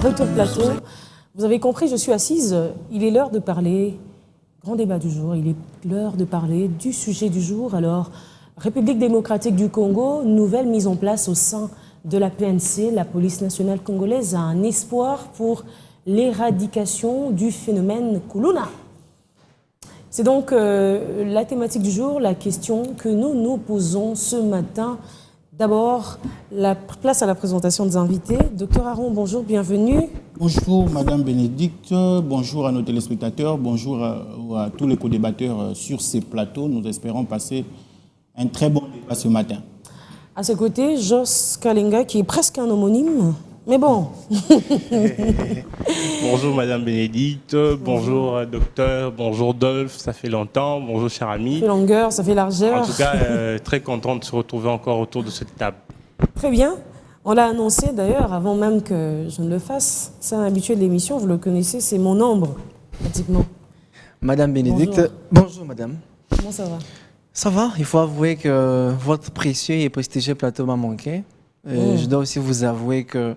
Retour plateau. Vous avez compris, je suis assise. Il est l'heure de parler, grand débat du jour, il est l'heure de parler du sujet du jour. Alors, République démocratique du Congo, nouvelle mise en place au sein de la PNC. La police nationale congolaise a un espoir pour l'éradication du phénomène Kuluna. C'est donc la thématique du jour, la question que nous nous posons ce matin. D'abord, la place à la présentation des invités. Docteur Aron, bonjour, bienvenue. Bonjour Madame Bénédicte, bonjour à nos téléspectateurs, bonjour à tous les co-débatteurs sur ces plateaux. Nous espérons passer un très bon débat ce matin. À ses côtés, Jos Kalenga, qui est presque un homonyme, mais bon. Bonjour Madame Bénédicte, bonjour Docteur, bonjour Dolph, ça fait longtemps, bonjour cher ami. Ça fait longueur, ça fait largeur. En tout cas, très content de se retrouver encore autour de cette table. Très bien. On l'a annoncé d'ailleurs avant même que je ne le fasse. C'est un habitué de l'émission, vous le connaissez, c'est mon ombre, pratiquement. Madame Bénédicte, bonjour madame. Comment ça va? Ça va, il faut avouer que votre précieux et prestigieux plateau m'a manqué. Je dois aussi vous avouer que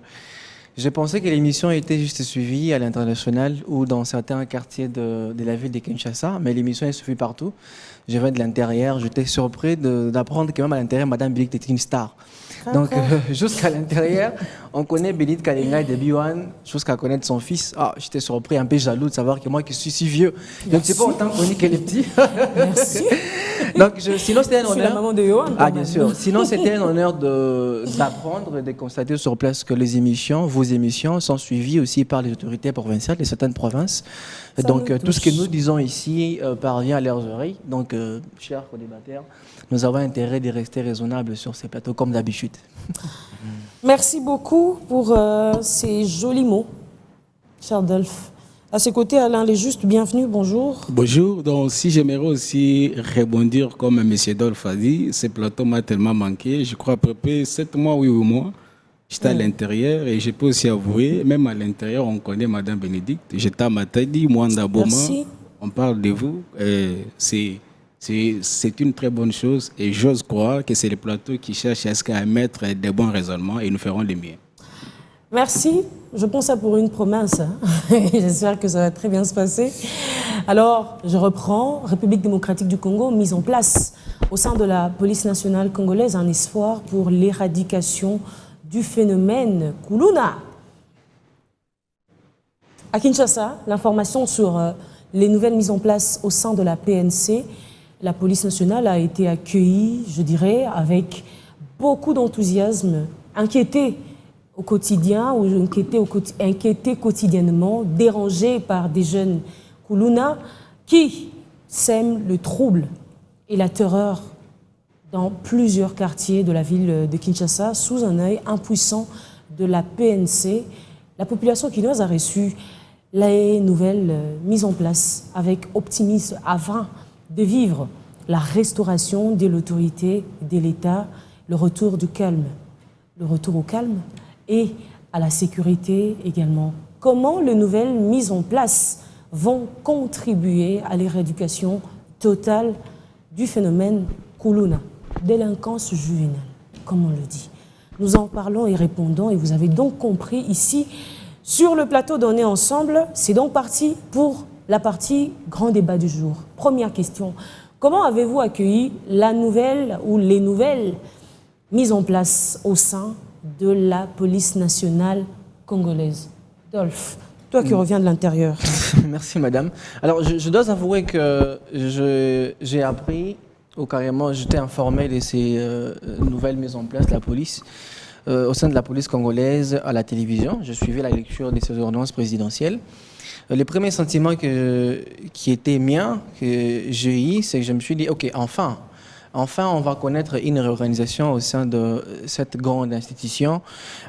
j'ai pensé que l'émission était juste suivie à l'international ou dans certains quartiers de la ville de Kinshasa, mais l'émission est suivie partout. Je viens de l'intérieur, j'étais surpris d'apprendre que même à l'intérieur, Madame Bénédicte était une star. Donc, jusqu'à l'intérieur, on connaît Bénédicte Kalenga de Biwan, jusqu'à connaître son fils. Ah, j'étais surpris, un peu jaloux de savoir que moi qui suis si vieux, je ne suis pas autant connu qu'elle est petite. Merci. Donc, sinon, c'était un honneur. Je suis la maman de Yohan. Ah, bien sûr. Sinon, c'était un honneur d'apprendre et de constater sur place que les émissions, vos émissions, sont suivies aussi par les autorités provinciales de certaines provinces. Donc, tout ce que nous disons ici parvient à leurs oreilles. Donc, chers co-débatteurs, nous avons intérêt de rester raisonnables sur ces plateaux, comme d'habitude. Merci beaucoup pour ces jolis mots, cher Dolph. À ses côtés, Alain Léjuste, bienvenue, bonjour. Bonjour, donc si j'aimerais aussi rebondir comme M. Dolph a dit, ce plateau m'a tellement manqué, je crois à peu près 7 mois, 8 mois, j'étais à l'intérieur et je peux aussi avouer, même à l'intérieur, on connaît Madame Bénédicte, j'étais à Matadi, Mwanda Boma, on parle de vous, c'est une très bonne chose et j'ose croire que c'est le plateau qui cherche à ce qu'à mettre des bons raisonnements et nous ferons les miens. Merci. Je pense ça pour une promesse. J'espère que ça va très bien se passer. Alors, je reprends. République démocratique du Congo, mise en place au sein de la police nationale congolaise, un espoir pour l'éradication du phénomène Kuluna. À Kinshasa, l'information sur les nouvelles mises en place au sein de la PNC, la police nationale a été accueillie, je dirais, avec beaucoup d'enthousiasme, inquiétée au quotidien, ou inquiétés quotidiennement, dérangés par des jeunes Kuluna qui sèment le trouble et la terreur dans plusieurs quartiers de la ville de Kinshasa sous un œil impuissant de la PNC. La population quinoise a reçu les nouvelles mises en place avec optimisme afin de vivre la restauration de l'autorité de l'État, le retour du calme, le retour au calme et à la sécurité également. Comment les nouvelles mises en place vont contribuer à l'éradication totale du phénomène Kuluna, délinquance juvénile, comme on le dit. Nous en parlons et répondons, et vous avez donc compris ici, sur le plateau donné ensemble, c'est donc parti pour la partie grand débat du jour. Première question, comment avez-vous accueilli la nouvelle ou les nouvelles mises en place au sein de la police nationale congolaise? Dolph, toi qui reviens de l'intérieur. Merci madame. Alors je dois avouer que j'ai appris, ou carrément j'étais informé de ces nouvelles mises en place de la police au sein de la police congolaise à la télévision. Je suivais la lecture de ces ordonnances présidentielles. Le premier sentiment qui était mien, que j'ai eu, c'est que je me suis dit, ok, enfin, on va connaître une réorganisation au sein de cette grande institution.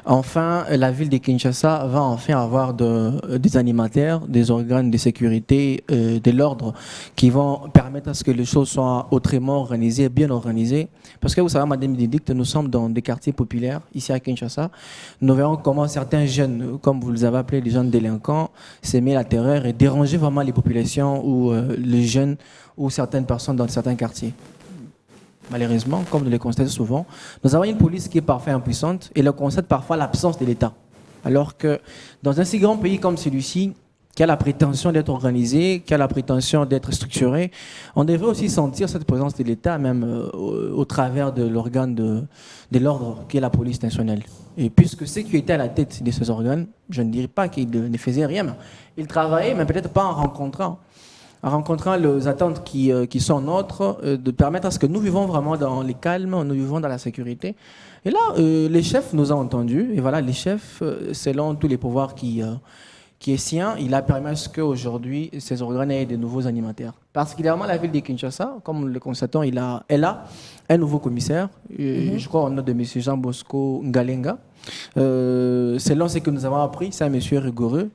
Enfin, la ville de Kinshasa va enfin avoir des animateurs, des organes de sécurité, de l'ordre qui vont permettre à ce que les choses soient autrement organisées, bien organisées. Parce que vous savez, Madame Bénédicte, nous sommes dans des quartiers populaires, ici à Kinshasa. Nous verrons comment certains jeunes, comme vous les avez appelés, les jeunes délinquants, s'aimer la terreur et déranger vraiment les populations ou les jeunes ou certaines personnes dans certains quartiers. Malheureusement, comme nous le constatons souvent, nous avons une police qui est parfois impuissante et le constate parfois l'absence de l'État. Alors que dans un si grand pays comme celui-ci, qui a la prétention d'être organisé, qui a la prétention d'être structuré, on devrait aussi sentir cette présence de l'État, même au travers de l'organe de l'ordre qui est la police nationale. Et puisque ceux qui étaient à la tête de ces organes, je ne dirais pas qu'ils ne faisaient rien, mais ils travaillaient, mais peut-être pas en rencontrant les attentes qui sont nôtres, de permettre à ce que nous vivons vraiment dans le calme, nous vivons dans la sécurité. Et là, les chefs nous ont entendus, et voilà, les chefs, selon tous les pouvoirs qui est sien, il a permis à ce qu'aujourd'hui, ces organes aient de nouveaux animateurs. Particulièrement la ville de Kinshasa, comme nous le constatons, elle a un nouveau commissaire, je crois au nom de M. Jean Bosco Ngalenga. Selon ce que nous avons appris, c'est un monsieur rigoureux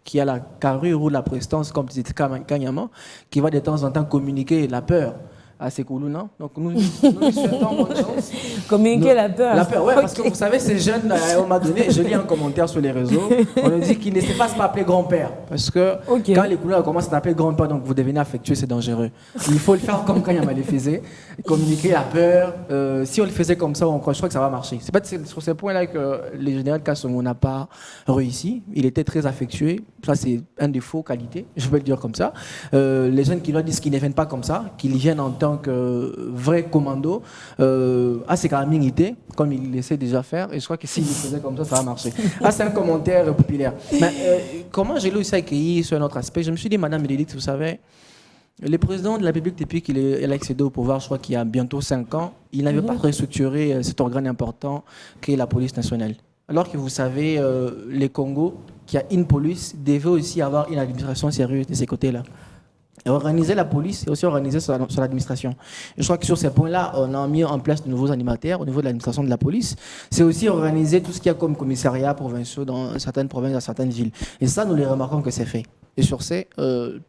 qui a la carrure ou la prestance, comme disait Kanyama, qui va de temps en temps communiquer la peur à ces Koulouna. Donc nous souhaitons bonne chance. Communiquer la peur. La peur, oui, parce que vous savez, ces jeunes, à un moment donné, je lis un commentaire sur les réseaux, on nous dit qu'ils ne se fassent pas appeler grand-père. Parce que quand les Koulouna commencent à t'appeler grand-père, donc vous devenez affectueux, c'est dangereux. Il faut le faire comme quand Yama le faisait, communiquer la peur. Si on le faisait comme ça, je crois que ça va marcher. C'est peut-être sur ce point-là que le général Kassomo n'a pas réussi. Il était très affectueux. Ça, c'est un défaut, qualité, je peux le dire comme ça. Les jeunes qui leur disent qu'ils ne viennent pas comme ça, qu'ils viennent en tant que vrai commando, à ses carabinités, comme il essaie déjà faire, et je crois que s'il le faisait comme ça va marcher. Ah, c'est un commentaire populaire. Mais comment je l'ai aussi accueilli sur un autre aspect, je me suis dit, Madame Bénédicte, vous savez, le président de la République, depuis qu'il a accédé au pouvoir, je crois qu'il y a bientôt 5 ans, il n'avait pas restructuré cet organe important qu'est la police nationale. Alors que vous savez, le Congo, qui a une police, devait aussi avoir une administration sérieuse de ces côtés-là. Et organiser la police et aussi organiser sur l'administration. Je crois que sur ces points-là, on a mis en place de nouveaux animateurs au niveau de l'administration de la police. C'est aussi organiser tout ce qu'il y a comme commissariat provinciaux dans certaines provinces, dans certaines villes. Et ça, nous les remarquons que c'est fait. Et sur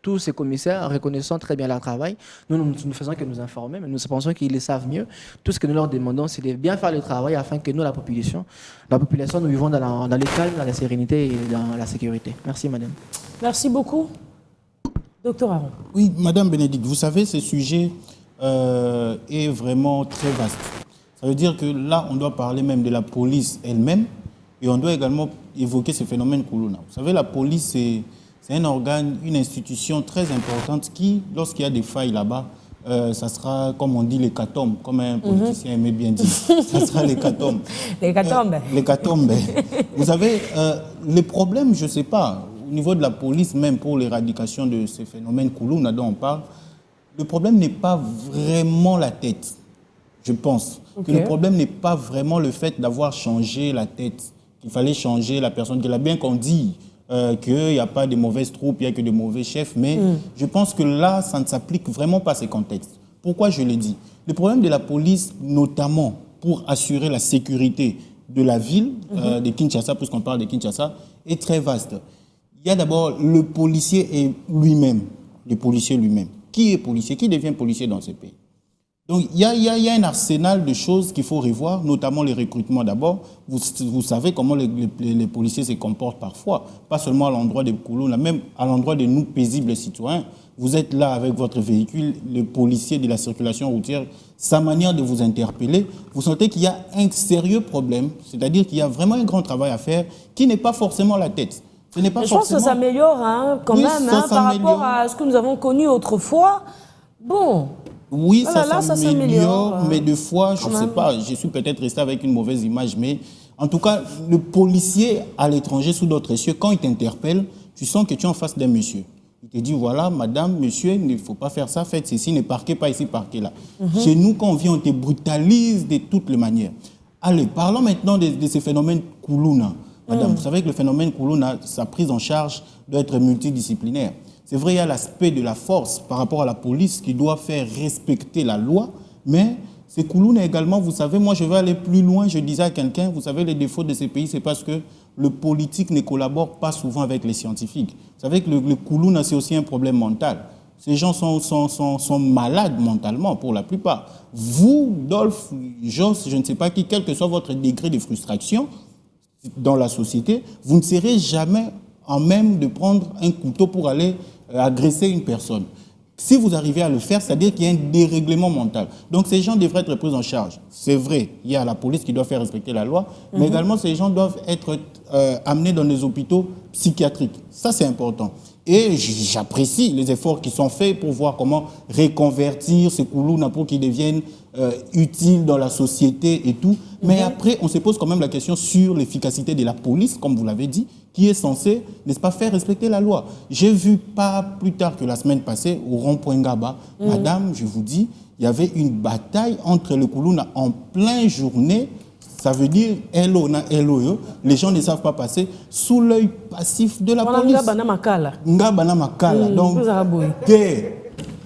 tous ces commissaires, reconnaissant très bien leur travail, nous ne faisons que nous informer, mais nous pensons qu'ils le savent mieux. Tout ce que nous leur demandons, c'est de bien faire le travail afin que nous, la population, nous vivons dans le calme, dans la sérénité et dans la sécurité. Merci, madame. Merci beaucoup. Docteur Aron. Oui, Madame Bénédicte, vous savez, ce sujet est vraiment très vaste. Ça veut dire que là, on doit parler même de la police elle-même et on doit également évoquer ce phénomène Koulouna. Vous savez, la police, c'est un organe, une institution très importante qui, lorsqu'il y a des failles là-bas, ça sera, comme on dit, l'hécatombe, comme un politicien aimait bien dire. Ça sera l'hécatombe. L'hécatombe. L'hécatombe. Vous savez, les problèmes, je ne sais pas, au niveau de la police, même pour l'éradication de ces phénomènes Koulouna dont on parle, le problème n'est pas vraiment la tête, je pense. Que le problème n'est pas vraiment le fait d'avoir changé la tête, qu'il fallait changer la personne, qu'il a bien qu'on dit qu'il n'y a pas de mauvaises troupes, il n'y a que de mauvais chefs, mais je pense que là, ça ne s'applique vraiment pas à ces contextes. Pourquoi je le dis? Le problème de la police, notamment pour assurer la sécurité de la ville de Kinshasa, puisqu'on parle de Kinshasa, est très vaste. Il y a d'abord le policier lui-même, le policier lui-même. Qui est policier? Qui devient policier dans ce pays? Donc, il y a un arsenal de choses qu'il faut revoir, notamment les recrutements d'abord. Vous savez comment les policiers se comportent parfois, pas seulement à l'endroit des Koulouna, même à l'endroit de nous, paisibles citoyens. Vous êtes là avec votre véhicule, le policier de la circulation routière, sa manière de vous interpeller, vous sentez qu'il y a un sérieux problème, c'est-à-dire qu'il y a vraiment un grand travail à faire qui n'est pas forcément la tête. Je pense que ça s'améliore quand même par rapport à ce que nous avons connu autrefois. Bon. Oui, ça s'améliore, mais des fois, je ne sais pas, je suis peut-être resté avec une mauvaise image, mais en tout cas, le policier à l'étranger, sous d'autres cieux, quand il t'interpelle, tu sens que tu es en face d'un monsieur. Il te dit, voilà, madame, monsieur, il ne faut pas faire ça, faites ceci, ne parquez pas ici, parquez là. Chez nous, quand on vient, on te brutalise de toutes les manières. Allez, parlons maintenant de ces phénomènes Koulouna. Madame, vous savez que le phénomène Koulouna, sa prise en charge doit être multidisciplinaire. C'est vrai, il y a l'aspect de la force par rapport à la police qui doit faire respecter la loi, mais ces Koulouna également, vous savez, moi je vais aller plus loin, je disais à quelqu'un, vous savez, les défauts de ces pays, c'est parce que le politique ne collabore pas souvent avec les scientifiques. Vous savez que le Koulouna, c'est aussi un problème mental. Ces gens sont malades mentalement pour la plupart. Vous, Dolph, Joss, je ne sais pas qui, quel que soit votre degré de frustration dans la société, vous ne serez jamais en même de prendre un couteau pour aller agresser une personne. Si vous arrivez à le faire, c'est-à-dire qu'il y a un dérèglement mental. Donc ces gens devraient être pris en charge. C'est vrai, il y a la police qui doit faire respecter la loi, mais également ces gens doivent être amenés dans des hôpitaux psychiatriques. Ça, c'est important. Et j'apprécie les efforts qui sont faits pour voir comment reconvertir ces Koulouna pour qu'ils deviennent utiles dans la société et tout. Mais après, on se pose quand même la question sur l'efficacité de la police, comme vous l'avez dit, qui est censée, n'est-ce pas, faire respecter la loi. J'ai vu pas plus tard que la semaine passée, au rond-point Ngaba, madame, je vous dis, il y avait une bataille entre le Koulouna en pleine journée. Ça veut dire, les gens ne savent pas passer sous l'œil passif de la police. Ngaba Makala. Donc, guerre.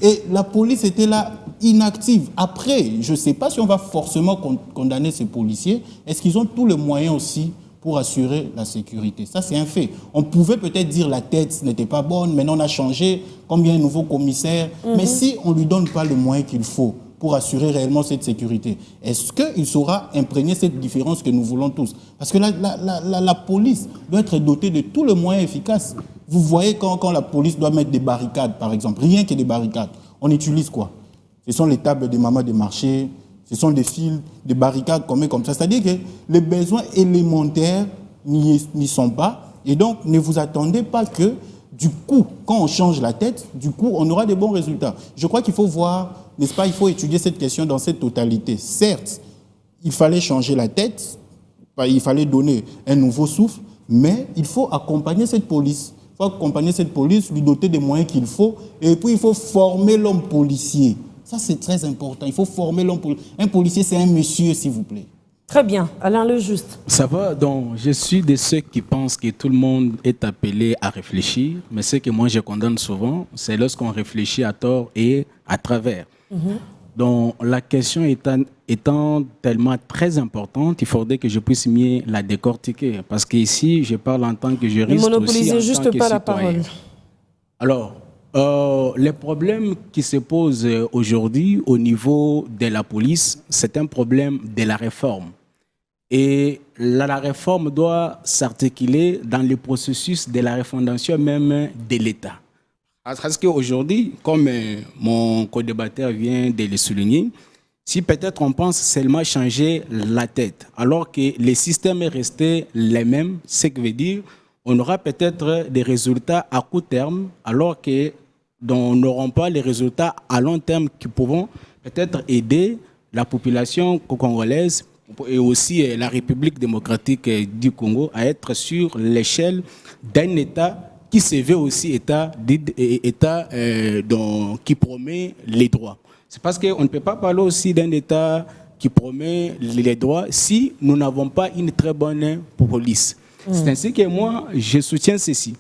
Et la police était là, inactive. Après, je ne sais pas si on va forcément condamner ces policiers. Est-ce qu'ils ont tous les moyens aussi pour assurer la sécurité? Ça, c'est un fait. On pouvait peut-être dire la tête n'était pas bonne, maintenant on a changé, comme il y a un nouveau commissaire. Mais si on ne lui donne pas le moyen qu'il faut pour assurer réellement cette sécurité, est-ce qu'il saura imprégner cette différence que nous voulons tous? Parce que la police doit être dotée de tous les moyens efficaces. Vous voyez quand la police doit mettre des barricades, par exemple, rien que des barricades, on utilise quoi? Ce sont les tables des mamans des marchés, ce sont des fils, des barricades qu'on met comme ça. C'est-à-dire que les besoins élémentaires n'y sont pas. Et donc, ne vous attendez pas que, du coup, quand on change la tête, du coup, on aura des bons résultats. Je crois qu'il faut voir, n'est-ce pas, il faut étudier cette question dans cette totalité. Certes, il fallait changer la tête, il fallait donner un nouveau souffle, mais il faut accompagner cette police. Il faut accompagner cette police, lui doter des moyens qu'il faut, et puis il faut former l'homme policier. Ça, c'est très important. Il faut former l'homme policier. Un policier, c'est un monsieur, s'il vous plaît. Très bien. Alain Lejuste. Ça va, donc je suis de ceux qui pensent que tout le monde est appelé à réfléchir, mais ce que moi je condamne souvent, c'est lorsqu'on réfléchit à tort et à travers. Donc la question étant tellement très importante, il faudrait que je puisse mieux la décortiquer, parce qu'ici, je parle en tant que juriste aussi, en monopolisez juste tant que pas la citoyen. parole. Alors, les problèmes qui se posent aujourd'hui au niveau de la police, c'est un problème de la réforme. Et la réforme doit s'articuler dans le processus de la refondation même de l'État. Parce qu'aujourd'hui, comme mon co-débatteur vient de le souligner, si peut-être on pense seulement changer la tête, alors que le système est resté le même, ce qui veut dire on aura peut-être des résultats à court terme, alors que nous n'aurons pas les résultats à long terme qui pourront peut-être aider la population congolaise et aussi la République démocratique du Congo à être sur l'échelle d'un État qui se veut aussi État qui promet les droits. C'est parce qu'on ne peut pas parler aussi d'un État qui promet les droits si nous n'avons pas une très bonne police. C'est ainsi que moi, je soutiens ceci.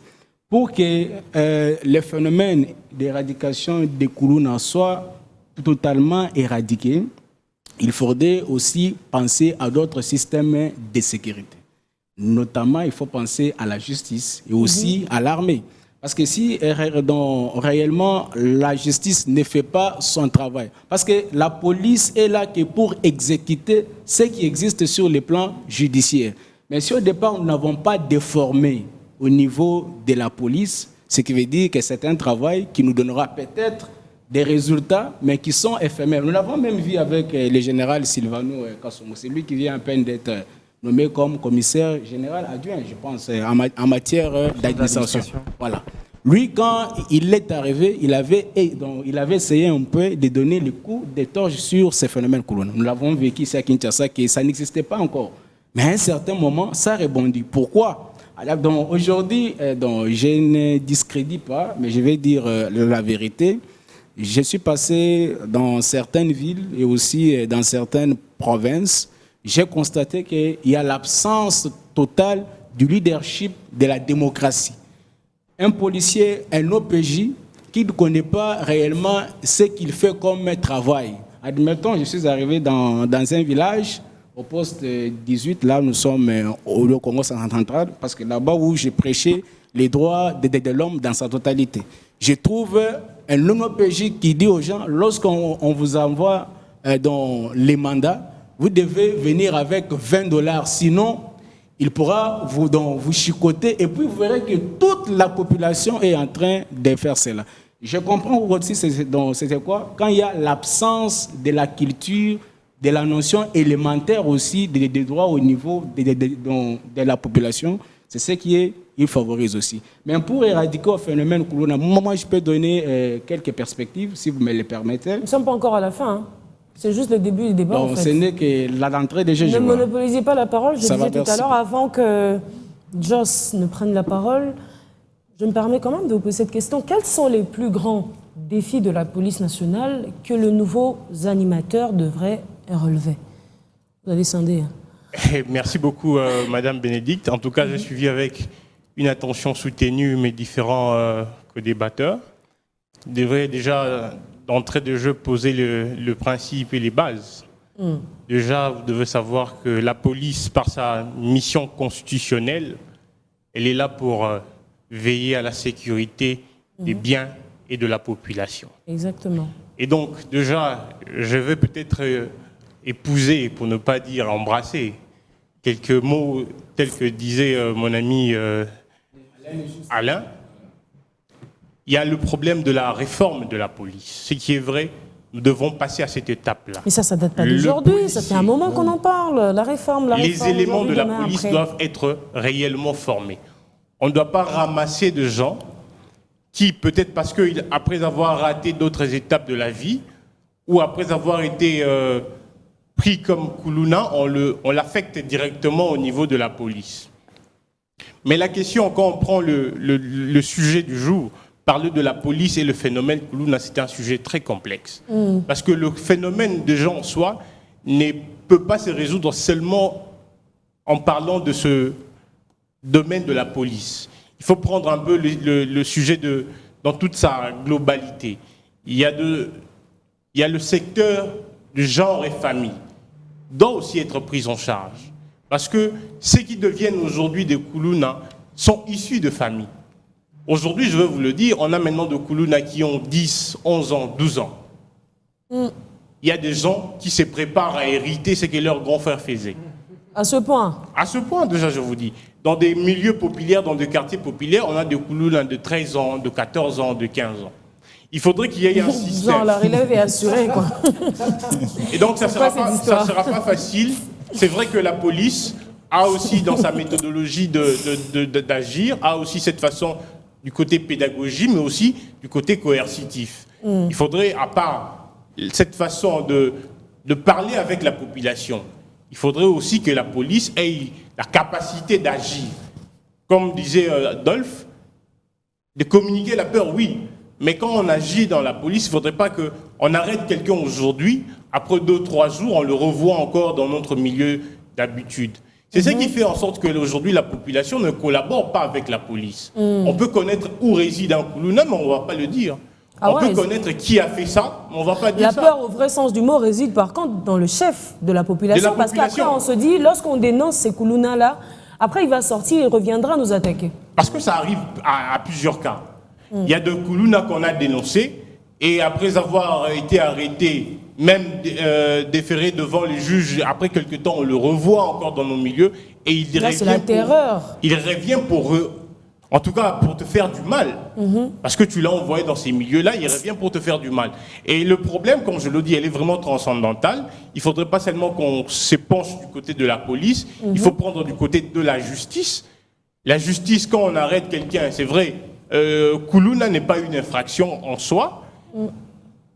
Pour que le phénomène d'éradication des Koulouna soit totalement éradiqué, il faudrait aussi penser à d'autres systèmes de sécurité. Notamment, il faut penser à la justice et aussi à l'armée. Parce que si réellement la justice ne fait pas son travail, parce que la police est là que pour exécuter ce qui existe sur le plan judiciaire. Mais si au départ, nous n'avons pas déformé au niveau de la police, ce qui veut dire que c'est un travail qui nous donnera peut-être des résultats, mais qui sont éphémères. Nous l'avons même vu avec le général Silvano Kassomo. C'est lui qui vient à peine d'être nommé comme commissaire général adjoint, je pense, en matière d'administration. Voilà. Lui, quand il est arrivé, il avait essayé un peu de donner le coup de torche sur ces phénomènes coloniaux. Nous l'avons vécu ici à Kinshasa, que ça n'existait pas encore. Mais à un certain moment, ça rebondit. Pourquoi? Alors, aujourd'hui, je ne discrédite pas, mais je vais dire la vérité. Je suis passé dans certaines villes et aussi dans certaines provinces. J'ai constaté qu'il y a l'absence totale du leadership de la démocratie. Un policier, un OPJ, qui ne connaît pas réellement ce qu'il fait comme travail. Admettons, je suis arrivé dans un village, au poste 18, là nous sommes au Congo central, parce que là-bas où j'ai prêché les droits de l'homme dans sa totalité. Je trouve un non-OPJ qui dit aux gens, lorsqu'on vous envoie dans les mandats, vous devez venir avec $20, sinon il pourra vous chicoter et puis vous verrez que toute la population est en train de faire cela. Je comprends aussi c'était quoi? Quand il y a l'absence de la culture de la notion élémentaire aussi des droits au niveau de la population. C'est ce qu'il favorise aussi. Mais pour éradiquer le phénomène Koulouna, moi je peux donner quelques perspectives, si vous me le permettez. Nous ne sommes pas encore à la fin. Hein. C'est juste le début du débat. Bon, en fait. Ce n'est que la rentrée déjà. Ne monopolisez pas la parole. Je disais tout à l'heure, avant que Joss ne prenne la parole, je me permets quand même de vous poser cette question. Quels sont les plus grands défis de la police nationale que le nouveau animateur devrait relever? Vous avez scindé. Merci beaucoup, Madame Bénédicte. En tout cas, j'ai suivi avec une attention soutenue mes différents co-débatteurs. Je devrais déjà, d'entrée de jeu, poser le principe et les bases. Déjà, vous devez savoir que la police, par sa mission constitutionnelle, elle est là pour veiller à la sécurité des biens et de la population. Exactement. Et donc, déjà, je vais peut-être épouser, pour ne pas dire embrasser, quelques mots tels que disait mon ami Alain. Il y a le problème de la réforme de la police. Ce qui est vrai, nous devons passer à cette étape-là. Mais ça date pas d'aujourd'hui, ça fait un moment qu'on en parle. La réforme, les éléments de la police doivent être réellement formés. On ne doit pas ramasser de gens qui, peut-être parce qu'après avoir raté d'autres étapes de la vie, ou après avoir été pris comme Koulouna, on l'affecte directement au niveau de la police. Mais la question, quand on prend le sujet du jour, parler de la police et le phénomène Koulouna, c'est un sujet très complexe. Parce que le phénomène de gens en soi ne peut pas se résoudre seulement en parlant de ce domaine de la police. Il faut prendre un peu le sujet dans toute sa globalité. Il y a le secteur du genre et famille, doit aussi être pris en charge. Parce que ceux qui deviennent aujourd'hui des Koulouna sont issus de familles. Aujourd'hui, je veux vous le dire, on a maintenant des Koulouna qui ont 10, 11 ans, 12 ans. Il y a des gens qui se préparent à hériter ce que leur grand frère faisait. À ce point? À ce point, déjà, je vous dis. Dans des milieux populaires, dans des quartiers populaires, on a des Koulouna de 13 ans, de 14 ans, de 15 ans. Il faudrait qu'il y ait un système. Genre, la relève est assurée, quoi. Et donc, ça ne sera pas facile. C'est vrai que la police a aussi, dans sa méthodologie d'agir, a aussi cette façon du côté pédagogie, mais aussi du côté coercitif. Il faudrait, à part cette façon de parler avec la population, il faudrait aussi que la police ait la capacité d'agir. Comme disait Dolph, de communiquer la peur, oui. Mais quand on agit dans la police, il ne faudrait pas qu'on arrête quelqu'un aujourd'hui, après 2-3 jours, on le revoit encore dans notre milieu d'habitude. C'est ce qui fait en sorte qu'aujourd'hui, la population ne collabore pas avec la police. On peut connaître où réside un Koulouna, mais on ne va pas le dire. On peut connaître qui a fait ça, mais on ne va pas dire ça. La peur, au vrai sens du mot, réside par contre dans le chef de la population. Parce qu'après, on se dit, lorsqu'on dénonce ces Koulouna-là, après, il va sortir, il reviendra nous attaquer. Parce que ça arrive à plusieurs cas. Il y a de Koulouna qu'on a dénoncé, et après avoir été arrêté, même déféré devant les juges, après quelques temps, on le revoit encore dans nos milieux, et il revient. C'est la terreur. Il revient pour eux. En tout cas, pour te faire du mal. Parce que tu l'as envoyé dans ces milieux-là, il revient pour te faire du mal. Et le problème, comme je le dis, elle est vraiment transcendantale. Il ne faudrait pas seulement qu'on se penche du côté de la police, il faut prendre du côté de la justice. La justice, quand on arrête quelqu'un, c'est vrai, Koulouna n'est pas une infraction en soi.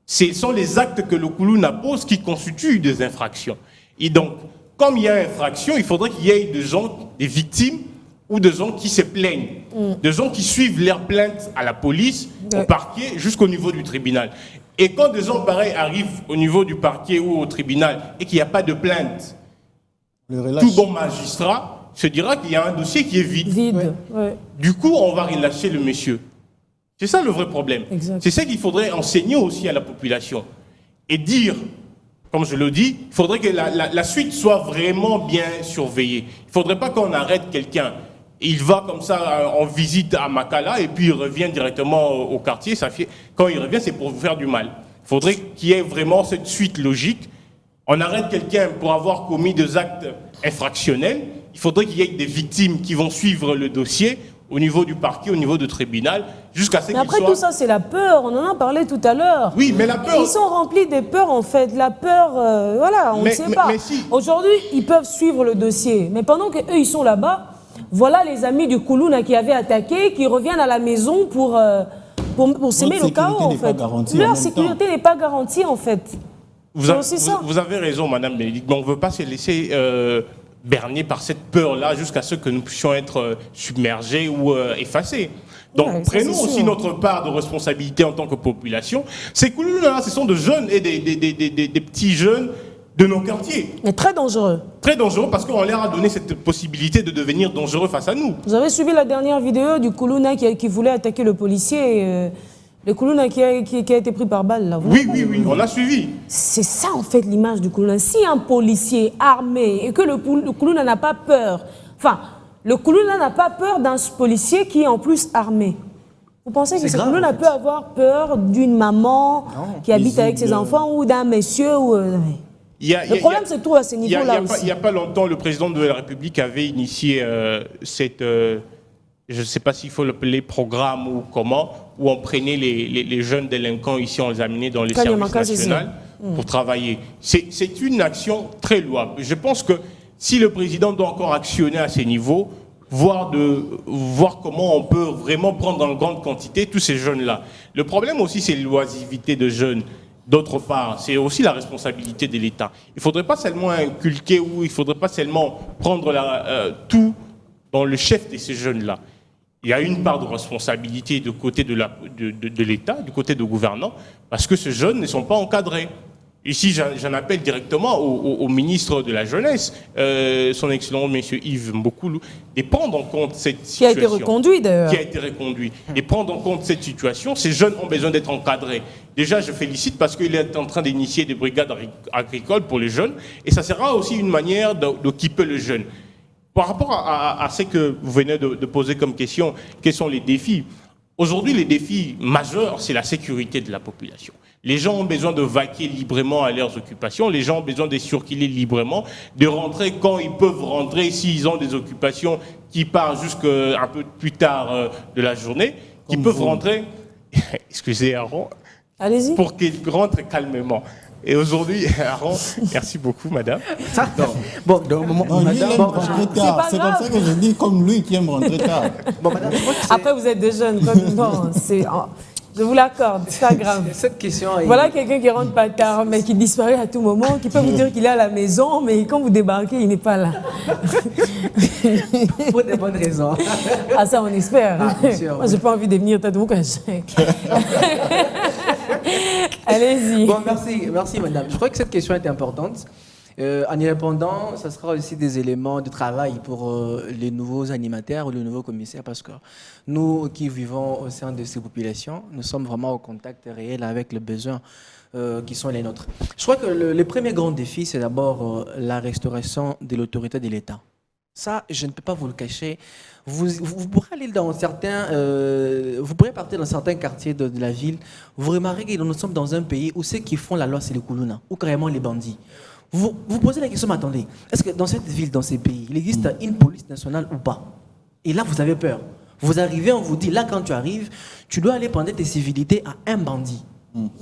Ce sont les actes que le Koulouna pose qui constituent des infractions. Et donc, comme il y a infraction, il faudrait qu'il y ait des gens, des victimes, ou de gens qui se plaignent, de gens qui suivent leurs plaintes à la police, au parquet, jusqu'au niveau du tribunal. Et quand des gens pareils arrivent au niveau du parquet ou au tribunal et qu'il n'y a pas de plainte, tout bon magistrat se dira qu'il y a un dossier qui est vide. Du coup, on va relâcher le monsieur. C'est ça le vrai problème. C'est ça qu'il faudrait enseigner aussi à la population. Et dire, comme je le dis, il faudrait que la suite soit vraiment bien surveillée. Il ne faudrait pas qu'on arrête quelqu'un. Il va comme ça en visite à Makala et puis il revient directement au quartier. Quand il revient, c'est pour vous faire du mal. Il faudrait qu'il y ait vraiment cette suite logique. On arrête quelqu'un pour avoir commis des actes infractionnels. Il faudrait qu'il y ait des victimes qui vont suivre le dossier au niveau du parquet, au niveau du tribunal, jusqu'à ce qu'ils Mais après soient... tout ça, c'est la peur. On en a parlé tout à l'heure. Oui, mais la peur... Ils sont remplis de peur, en fait. La peur, voilà, on ne sait pas. Mais si. Aujourd'hui, ils peuvent suivre le dossier. Mais pendant qu'eux, ils sont là-bas, voilà les amis du Koulouna qui avaient attaqué, qui reviennent à la maison pour s'aimer le chaos, en fait. Leur sécurité n'est pas garantie, en fait. Vous avez raison, Madame Bénédicte, mais on ne veut pas se laisser berner par cette peur-là jusqu'à ce que nous puissions être submergés ou effacés. Donc, ouais, prenons aussi notre part de responsabilité en tant que population. Ces Koulouna, ce sont de jeunes et des petits jeunes de nos quartiers. Mais très dangereux. Très dangereux parce qu'on leur a donné cette possibilité de devenir dangereux face à nous. Vous avez suivi la dernière vidéo du Koulouna qui voulait attaquer le policier, le Koulouna qui a été pris par balle, là. Oui, on a suivi. C'est ça, en fait, l'image du Koulouna. Si un policier armé et que le Koulouna n'a pas peur, enfin, le Koulouna n'a pas peur d'un policier qui est en plus armé. Vous pensez que ce Koulouna peut avoir peur d'une maman qui habite avec ses enfants ou d'un monsieur ou... Le problème, c'est tout à ce niveau-là aussi. Il n'y a pas longtemps, le président de la République avait initié cette... je ne sais pas s'il faut l'appeler programme ou comment, où on prenait les jeunes délinquants ici, on les amenait dans les services nationaux pour travailler. C'est une action très louable. Je pense que si le président doit encore actionner à ces niveaux, voir comment on peut vraiment prendre en grande quantité tous ces jeunes-là. Le problème aussi, c'est l'oisivité de jeunes. D'autre part, c'est aussi la responsabilité de l'État. Il ne faudrait pas seulement inculquer ou il ne faudrait pas seulement prendre tout dans le chef de ces jeunes-là. Il y a une part de responsabilité du côté de l'État, du côté du gouvernant, parce que ces jeunes ne sont pas encadrés. Ici, j'en appelle directement au ministre de la Jeunesse, son excellent monsieur Yves Mbokoulou, de prendre en compte cette situation. Qui a été reconduit, d'ailleurs. Qui a été reconduit. De prendre en compte cette situation. Ces jeunes ont besoin d'être encadrés. Déjà, je félicite parce qu'il est en train d'initier des brigades agricoles pour les jeunes. Et ça sera aussi une manière d'occuper les jeunes. Par rapport à ce que vous venez de poser comme question, quels sont les défis? Aujourd'hui, les défis majeurs, c'est la sécurité de la population. Les gens ont besoin de vaquer librement à leurs occupations, les gens ont besoin de circuler librement, de rentrer quand ils peuvent rentrer, s'ils ont des occupations qui partent jusqu'à un peu plus tard de la journée, qui peuvent rentrer, excusez Aaron, allez-y, pour qu'ils rentrent calmement. Et aujourd'hui, Aaron, merci beaucoup, madame. Bon, lui, il aime rentrer tard. C'est comme ça que je dis, comme lui qui aime rentrer tard. Bon, madame, après, vous êtes des jeunes, comme bon, je vous l'accorde, c'est pas grave. Cette question... Voilà quelqu'un qui rentre pas tard, mais qui disparaît à tout moment, qui peut vous dire qu'il est à la maison, mais quand vous débarquez, il n'est pas là. Pour des bonnes raisons. Ah, ça, on espère. Bien sûr, moi, j'ai pas envie de venir tête au Allez-y. Bon, merci, madame. Je crois que cette question est importante. En y répondant, ça sera aussi des éléments de travail pour les nouveaux animateurs ou les nouveaux commissaires, parce que nous qui vivons au sein de ces populations, nous sommes vraiment au contact réel avec les besoins qui sont les nôtres. Je crois que le premier grand défi, c'est d'abord la restauration de l'autorité de l'État. Ça, je ne peux pas vous le cacher. Vous pourrez aller dans certains, vous pourrez partir dans certains quartiers de la ville. Vous remarquez que nous sommes dans un pays où ceux qui font la loi, c'est les Koulouna, ou carrément les bandits. Vous posez la question, mais attendez, est-ce que dans cette ville, dans ces pays, il existe une police nationale ou pas? Et là, vous avez peur. Vous arrivez, on vous dit, là, quand tu arrives, tu dois aller prendre tes civilités à un bandit.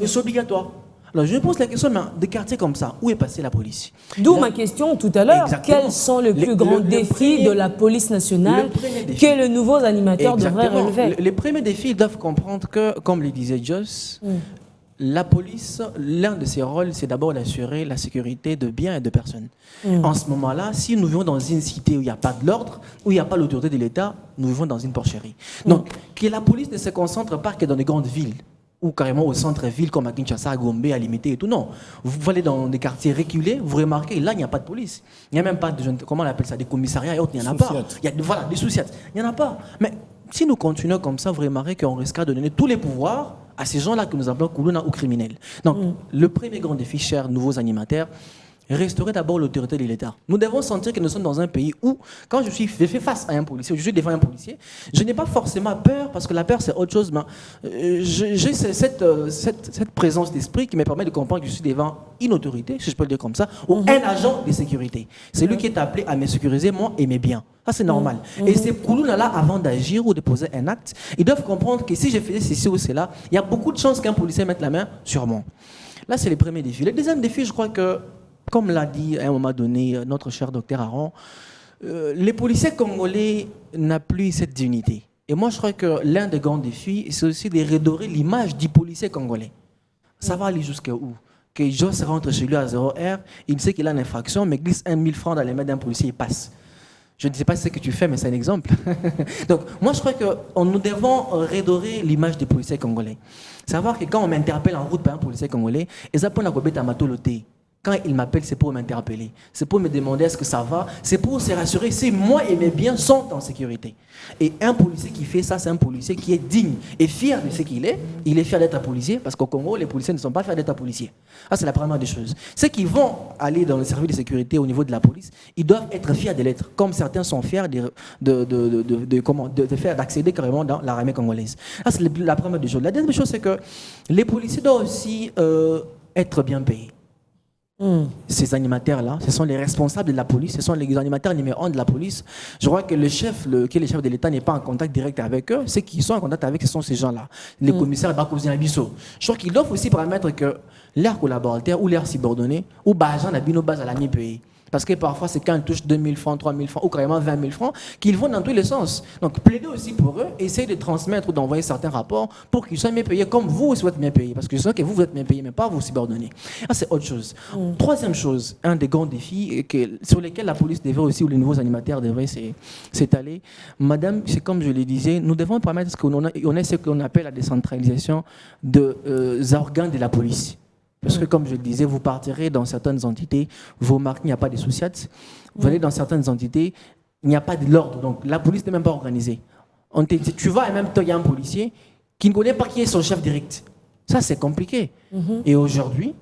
Et c'est obligatoire. Alors, je me pose la question, mais des quartiers comme ça, où est passée la police? D'où ma question tout à l'heure. Exactement. Quels sont les plus grands défis de la police nationale que les nouveaux animateurs devraient relever? Les premiers défis, ils doivent comprendre que, comme le disait Joss, la police, l'un de ses rôles, c'est d'abord d'assurer la sécurité de biens et de personnes. En ce moment-là, si nous vivons dans une cité où il n'y a pas de l'ordre, où il n'y a pas l'autorité de l'État, nous vivons dans une porcherie. Donc, que la police ne se concentre pas que dans les grandes villes, ou carrément au centre-ville comme à Kinshasa, à Gombe, à Limité et tout. Non. Vous allez dans des quartiers reculés, vous remarquez, là, il n'y a pas de police. Il n'y a même pas de, comment on appelle ça, des commissariats et autres, il n'y en a pas. Il y a voilà, des souciates. Il n'y en a pas. Mais si nous continuons comme ça, vous remarquez qu'on risquera de donner tous les pouvoirs à ces gens-là que nous appelons Koulouna ou criminels. Donc, le premier grand défi, chers nouveaux animateurs, restaurer d'abord l'autorité de l'État. Nous devons sentir que nous sommes dans un pays où, quand je fais face à un policier, je suis devant un policier, je n'ai pas forcément peur, parce que la peur c'est autre chose, mais j'ai cette présence d'esprit qui me permet de comprendre que je suis devant une autorité, si je peux le dire comme ça, ou un agent de sécurité. C'est lui qui est appelé à me sécuriser, moi et mes biens. Ça, c'est normal. Et ces Koulouna-là, avant d'agir ou de poser un acte, ils doivent comprendre que si je faisais ceci ou cela, il y a beaucoup de chances qu'un policier mette la main sur moi. Là, c'est le premier défi. Le deuxième défi, je crois que, comme l'a dit à un moment donné notre cher docteur Aron, les policiers congolais n'ont plus cette dignité. Et moi, je crois que l'un des grands défis, c'est aussi de redorer l'image du policier congolais. Ça va aller jusqu'à où? Que Joss rentre chez lui à 0 heure, il sait qu'il a une infraction, mais glisse 1 000 francs dans les mains d'un policier, il passe. Je ne sais pas ce que tu fais, mais c'est un exemple. Donc, moi, je crois que nous devons redorer l'image des policiers congolais. Savoir que quand on m'interpelle en route par un policier congolais, ils apprennent à gober à matoloté. Quand il m'appelle, c'est pour m'interpeller. C'est pour me demander est-ce que ça va. C'est pour se rassurer si moi et mes biens sont en sécurité. Et un policier qui fait ça, c'est un policier qui est digne et fier de ce qu'il est. Il est fier d'être un policier, parce qu'au Congo, les policiers ne sont pas fiers d'être un policier. Ça, c'est la première des choses. Ceux qui vont aller dans le service de sécurité au niveau de la police, ils doivent être fiers de l'être, comme certains sont fiers d'accéder carrément dans l'armée congolaise. Ça, c'est la première des choses. La deuxième chose, c'est que les policiers doivent aussi être bien payés. Ces animateurs-là, ce sont les responsables de la police, ce sont les animateurs numéro 1 de la police. Je crois que le chef, qui est le chef de l'État, n'est pas en contact direct avec eux. Ceux qui sont en contact avec, ce sont ces gens-là. Les commissaires Bakouzin Abisso. Je crois qu'ils doivent aussi permettre que leurs collaborateurs ou leurs subordonnés ou Bajan Nabino base à la mi-pays. Parce que parfois, c'est quand ils touchent 2 000 francs, 3 000 francs ou carrément 20 000 francs qu'ils vont dans tous les sens. Donc, plaider aussi pour eux, essayer de transmettre ou d'envoyer certains rapports pour qu'ils soient mieux payés comme vous aussi vous êtes bien payés. Parce que je sais que vous êtes bien payés, mais pas vos subordonnés. Ça, c'est autre chose. Troisième chose, un des grands défis sur lesquels la police devrait aussi, ou les nouveaux animateurs devraient s'étaler. Madame, c'est comme je le disais, nous devons permettre qu'on ait ce qu'on appelle la décentralisation des organes de la police. Parce que, comme je le disais, vous partirez dans certaines entités, vous remarquez qu'il n'y a pas de sociétés. Vous allez dans certaines entités, il n'y a pas de l'ordre. Donc, la police n'est même pas organisée. Tu vas et même il y a un policier qui ne connaît pas qui est son chef direct. Ça, c'est compliqué. Et aujourd'hui,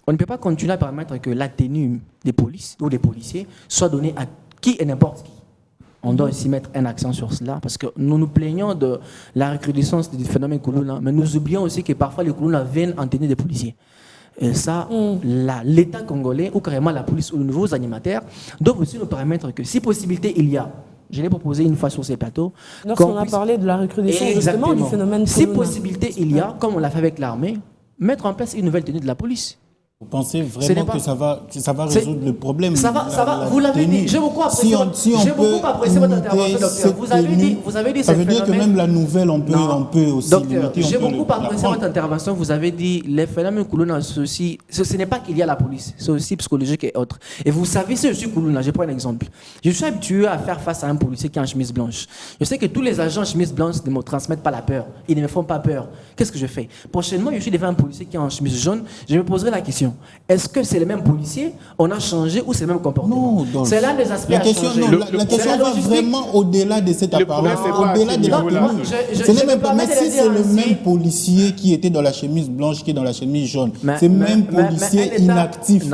on ne peut pas continuer à permettre que la tenue des polices ou des policiers soit donnée à qui et n'importe qui. On doit aussi mettre un accent sur cela parce que nous nous plaignons de la recrudescence du phénomène Koulouna, mais nous oublions aussi que parfois les Koulouna viennent en tenue des policiers. Et ça, l'État congolais ou carrément la police ou les nouveaux animateurs doivent aussi nous permettre que si possibilité il y a, je l'ai proposé une fois sur ces plateaux. Lorsqu'on a parlé de la recrudescence justement du phénomène si possibilité il y a, comme on l'a fait avec l'armée, mettre en place une nouvelle tenue de la police. Vous pensez vraiment que ça va résoudre le problème? Ça va, vous l'avez dit. J'ai beaucoup apprécié votre intervention, docteur. Vous avez dit ça veut dire que même la nouvelle, on peut aussi limiter. J'ai beaucoup apprécié votre intervention. Vous avez dit les phénomènes Koulouna, ce n'est pas qu'il y a la police, c'est aussi psychologique et autre. Et vous savez, si je suis Koulouna, je prends un exemple. Je suis habitué à faire face à un policier qui est en chemise blanche. Je sais que tous les agents en chemise blanche ne me transmettent pas la peur. Ils ne me font pas peur. Qu'est-ce que je fais? Prochainement, je suis devant un policier qui est en chemise jaune. Je me poserai la question. Est-ce que c'est le même policier? On a changé ou c'est le même comportement? Non, c'est l'un des aspects à changer. La question va vraiment au-delà de cette apparence, au-delà de la tenue. Ce n'est même pas, mais si c'est le même policier qui était dans la chemise blanche qui est dans la chemise jaune, c'est le même policier inactif qui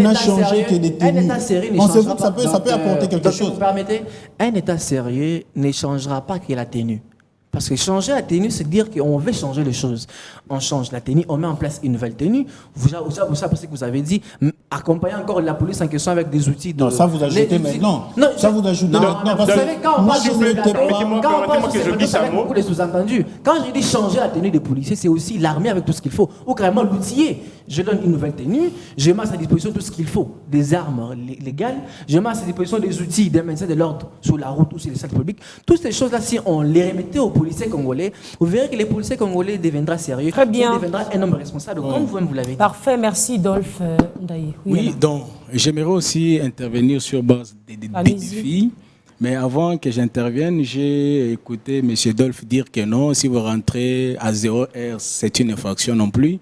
n'a changé que des tenues. On se voit que ça peut apporter quelque chose. Vous permettez, un État sérieux ne changera pas que la tenue. Parce que changer la tenue, c'est dire qu'on veut changer les choses. On change la tenue, on met en place une nouvelle tenue. Vous savez ce que vous avez dit, accompagner encore la police en question avec des outils de... Non, ça vous ajoutez maintenant. Non, ça vous ajoutez maintenant. Vous savez, quand on parle sur ce plateau, ça beaucoup de sous-entendus. Quand je dis changer la tenue des policiers, c'est aussi l'armée avec tout ce qu'il faut. Ou carrément l'outiller. Je donne une nouvelle tenue, je mets à sa disposition tout ce qu'il faut. Des armes légales, je mets à sa disposition des outils, des maintien de l'ordre sur la route ou sur les salles publiques. Toutes ces choses-là, si on les remettait aux policiers congolais, vous verrez que les policiers congolais deviendront sérieux. Très bien. Ils deviendront un homme responsable, comme vous-même vous l'avez dit. Parfait, merci Dolph Ndaye. Oui, donc j'aimerais aussi intervenir sur base des défis. Mais avant que j'intervienne, j'ai écouté M. Dolph dire que non, si vous rentrez à 0 heure, c'est une infraction non plus.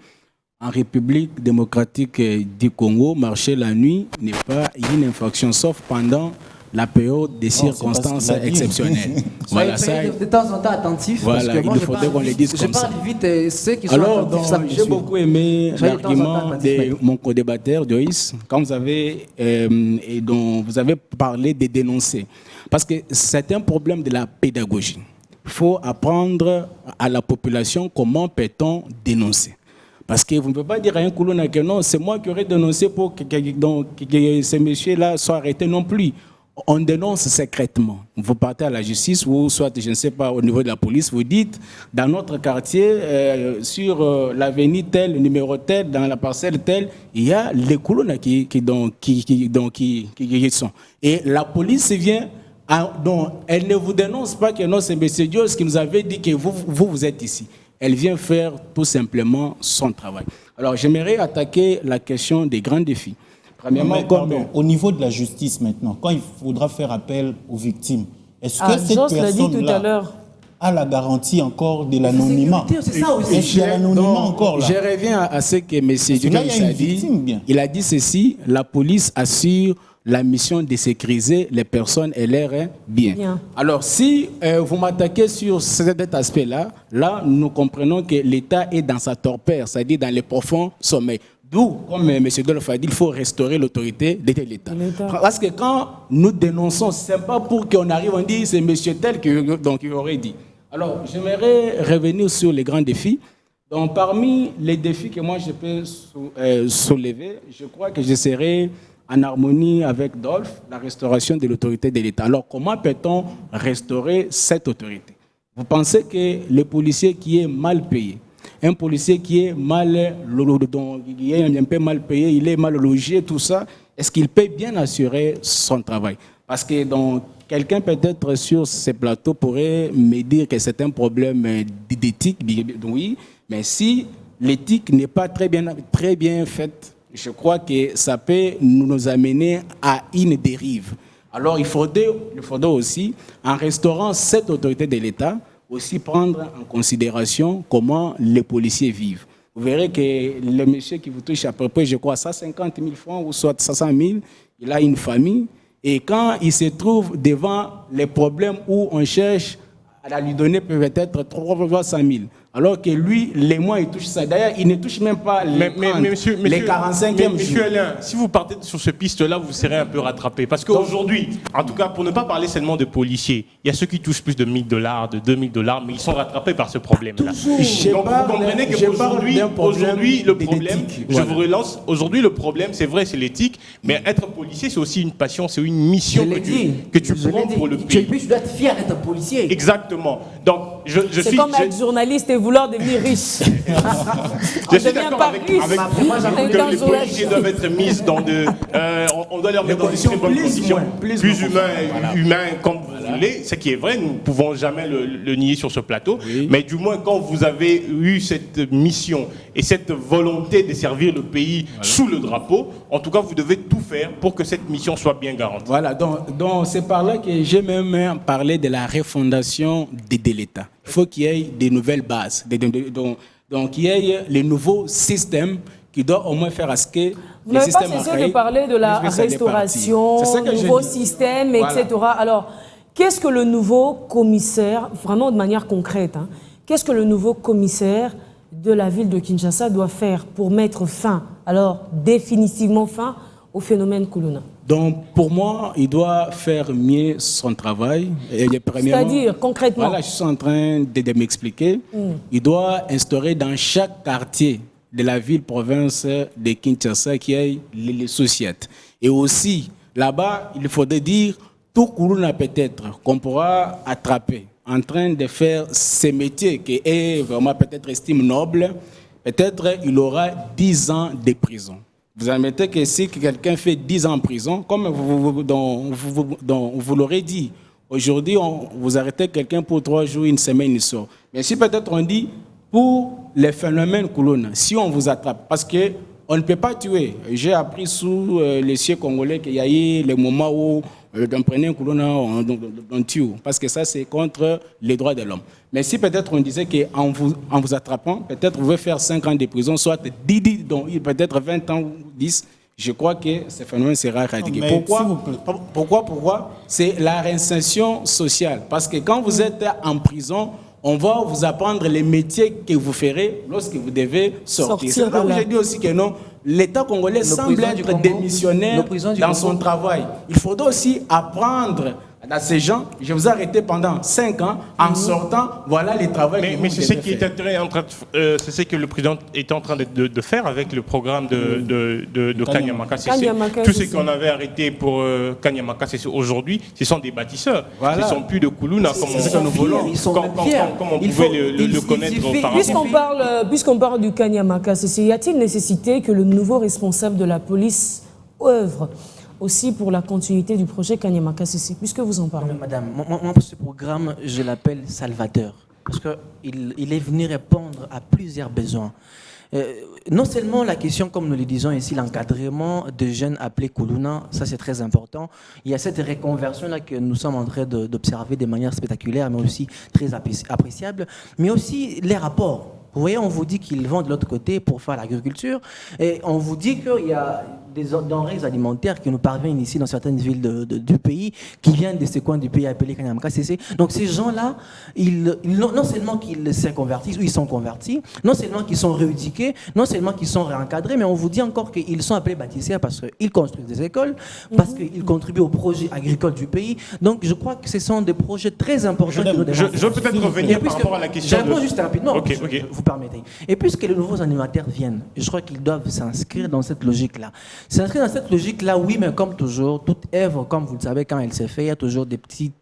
En République démocratique du Congo, marcher la nuit n'est pas une infraction, sauf pendant la période des circonstances exceptionnelles. Voilà, ça. De temps en temps attentif. Voilà, parce que moi, il faudrait qu'on les dise comme ça. Je parle vite et ceux qui sont Alors, attentifs, ça me j'ai suit. beaucoup aimé Soyez de temps en temps l'argument attentifs, de mon co-débatteur, Joyce, quand vous avez, et dont vous avez parlé de dénoncer. Parce que c'est un problème de la pédagogie. Il faut apprendre à la population comment peut-on dénoncer. Parce que vous ne pouvez pas dire à un Koulouna que non, c'est moi qui aurais dénoncé pour que ces messieurs-là soient arrêtés non plus. On dénonce secrètement. Vous partez à la justice ou soit, je ne sais pas, au niveau de la police, vous dites, dans notre quartier, sur l'avenue telle, le numéro tel, dans la parcelle telle, il y a les Koulouna qui sont. Et la police vient, donc elle ne vous dénonce pas que non, c'est M. Dios qui nous avait dit que vous êtes ici. Elle vient faire tout simplement son travail. Alors j'aimerais attaquer la question des grands défis. Premièrement, au niveau de la justice maintenant, quand il faudra faire appel aux victimes, est-ce que cette Joss l'a dit tout à personne-là l'heure. a la garantie encore de l'anonymat? C'est ça aussi. Est-ce qu'il y a l'anonymat encore là? Je reviens à ce que M. là, il y a Dios une victime, bien. Il a dit ceci, la police assure la mission de sécuriser les personnes et leurs biens. Bien. Alors, si vous m'attaquez sur cet aspect-là, là, nous comprenons que l'État est dans sa torpeur, c'est-à-dire dans les profonds sommets. D'où, comme M. Dolph a dit, il faut restaurer l'autorité de l'État. Parce que quand nous dénonçons, ce n'est pas pour qu'on arrive, on dit c'est M. tel qui aurait dit. Alors, j'aimerais revenir sur les grands défis. Donc, parmi les défis que moi je peux soulever, je crois que je serai en harmonie avec Dolph, la restauration de l'autorité de l'État. Alors, comment peut-on restaurer cette autorité? Vous pensez que le policier qui est mal payé, un policier qui est un peu mal payé, il est mal logé, tout ça, est-ce qu'il peut bien assurer son travail? Parce que quelqu'un peut-être sur ces plateaux pourrait me dire que c'est un problème d'éthique, oui, mais si l'éthique n'est pas très bien faite, je crois que ça peut nous amener à une dérive. Alors il faudrait aussi, en restaurant cette autorité de l'État, aussi prendre en considération comment les policiers vivent. Vous verrez que le monsieur qui vous touche à peu près, je crois, 150 000 francs ou soit 500 000, il a une famille. Et quand il se trouve devant les problèmes où on cherche à lui donner peut-être 300 000, alors que lui, les mois, il touche ça. D'ailleurs, il ne touche même pas les 45e jours. Monsieur Alain, si vous partez sur ce piste-là, vous serez un peu rattrapé. Parce qu'aujourd'hui, en tout cas, pour ne pas parler seulement de policiers, il y a ceux qui touchent plus de $1 000, de $2 000, mais ils sont rattrapés par ce problème-là. Donc vous comprenez qu'aujourd'hui, le problème, je vous relance, aujourd'hui le problème, c'est vrai, c'est l'éthique, mais être policier, c'est aussi une passion, c'est une mission que tu prends pour le pays. Tu dois être fier d'être policier. Exactement. Donc, c'est comme être journaliste et vouloir devenir riche. Je suis d'accord avec que les policiers doivent être mis dans on doit leur mettre dans des très bonnes conditions, plus humains comme vous voulez, ce qui est vrai, nous ne pouvons jamais le nier sur ce plateau, mais du moins quand vous avez eu cette mission et cette volonté de servir le pays sous le drapeau, en tout cas vous devez tout faire pour que cette mission soit bien garantie. Voilà, donc c'est par là que j'ai même parlé de la refondation de l'État. Il faut qu'il y ait des nouvelles bases, donc qu'il y ait les nouveaux systèmes qui doivent au moins faire à ce que vous n'avez pas cessé de parler de la restauration, nouveau système, etc. Alors, qu'est-ce que le nouveau commissaire, vraiment de manière concrète, qu'est-ce que le nouveau commissaire de la ville de Kinshasa doit faire pour mettre fin, alors définitivement fin, au phénomène Koulouna? Donc, pour moi, il doit faire mieux son travail. C'est-à-dire, concrètement? Voilà, je suis en train de m'expliquer. Il doit instaurer dans chaque quartier de la ville-province de Kinshasa qui ait les sociétés. Et aussi, là-bas, il faudrait dire tout Koulouna peut-être qu'on pourra attraper en train de faire ces métiers qui est vraiment peut-être estime noble, peut-être il aura 10 ans de prison. Vous admettez que si quelqu'un fait 10 ans en prison, comme vous l'aurez dit, aujourd'hui, vous arrêtez quelqu'un pour 3 jours, une semaine, il sort. Mais si peut-être on dit, pour les phénomènes Koulouna, si on vous attrape, parce qu'on ne peut pas tuer. J'ai appris sous les cieux congolais qu'il y a eu les moments où on prenait un Koulouna, on tue, parce que ça, c'est contre les droits de l'homme. Mais si peut-être on disait qu'en vous attrapant, peut-être vous pouvez faire 5 ans de prison, soit 10, donc peut-être 20 ans ou 10, je crois que ce phénomène sera éradiqué. Mais s'il vous Pourquoi C'est la réinsertion sociale. Parce que quand vous êtes en prison, on va vous apprendre les métiers que vous ferez lorsque vous devez sortir. C'est là où j'ai dit aussi que non, l'État congolais semble être démissionnaire dans son travail. Il faudra aussi apprendre à ces gens. Je vous ai arrêté pendant 5 ans. En sortant, voilà les travaux que mais c'est ce qui est en train c'est ce que le président est en train de faire avec le programme de Kanyamaka CC. Tout ce qu'on avait arrêté pour Kanyamaka CC aujourd'hui, ce sont des bâtisseurs. Ce ne sont plus de Koulouna comme on pouvait le connaître auparavant. Puisqu'on parle du Kanyamaka CC, y a-t-il nécessité que le nouveau responsable de la police œuvre aussi pour la continuité du projet Kanyamaka CC, puisque vous en parlez? Madame, moi, ce programme, je l'appelle salvateur, parce qu'il est venu répondre à plusieurs besoins. Non seulement la question, comme nous le disons ici, l'encadrement de jeunes appelés Koulouna, ça c'est très important. Il y a cette reconversion-là que nous sommes en train d'observer de manière spectaculaire, mais aussi très appréciable, mais aussi les rapports. Vous voyez, on vous dit qu'ils vont de l'autre côté pour faire l'agriculture, et on vous dit qu'il y a des denrées alimentaires qui nous parviennent ici dans certaines villes du pays, qui viennent de ce coin du pays appelé Kanyamaka CC. Donc ces gens-là, non seulement qu'ils se convertissent, ou ils sont convertis, non seulement qu'ils sont rééduqués, non seulement qu'ils sont réencadrés, mais on vous dit encore qu'ils sont appelés bâtisseurs parce qu'ils construisent des écoles, parce qu'ils contribuent au projet agricole du pays. Donc je crois que ce sont des projets très importants. Je veux peut-être revenir par rapport à la question. Je réponds juste rapidement, okay. Vous permettez. Et puisque les nouveaux animateurs viennent, je crois qu'ils doivent s'inscrire dans cette logique-là. S'inscrire dans cette logique-là, oui, mais comme toujours, toute œuvre, comme vous le savez, quand elle se fait, il y a toujours des petites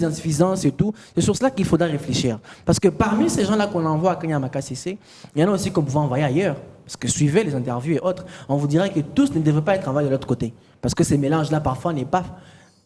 insuffisances et tout. C'est sur cela qu'il faudra réfléchir. Parce que parmi ces gens-là qu'on envoie à Kanyamaka CC, il y en a aussi qu'on pouvait envoyer ailleurs. Parce que suivez les interviews et autres, on vous dirait que tous ne devraient pas être envoyés de l'autre côté. Parce que ces mélanges-là, parfois, n'est pas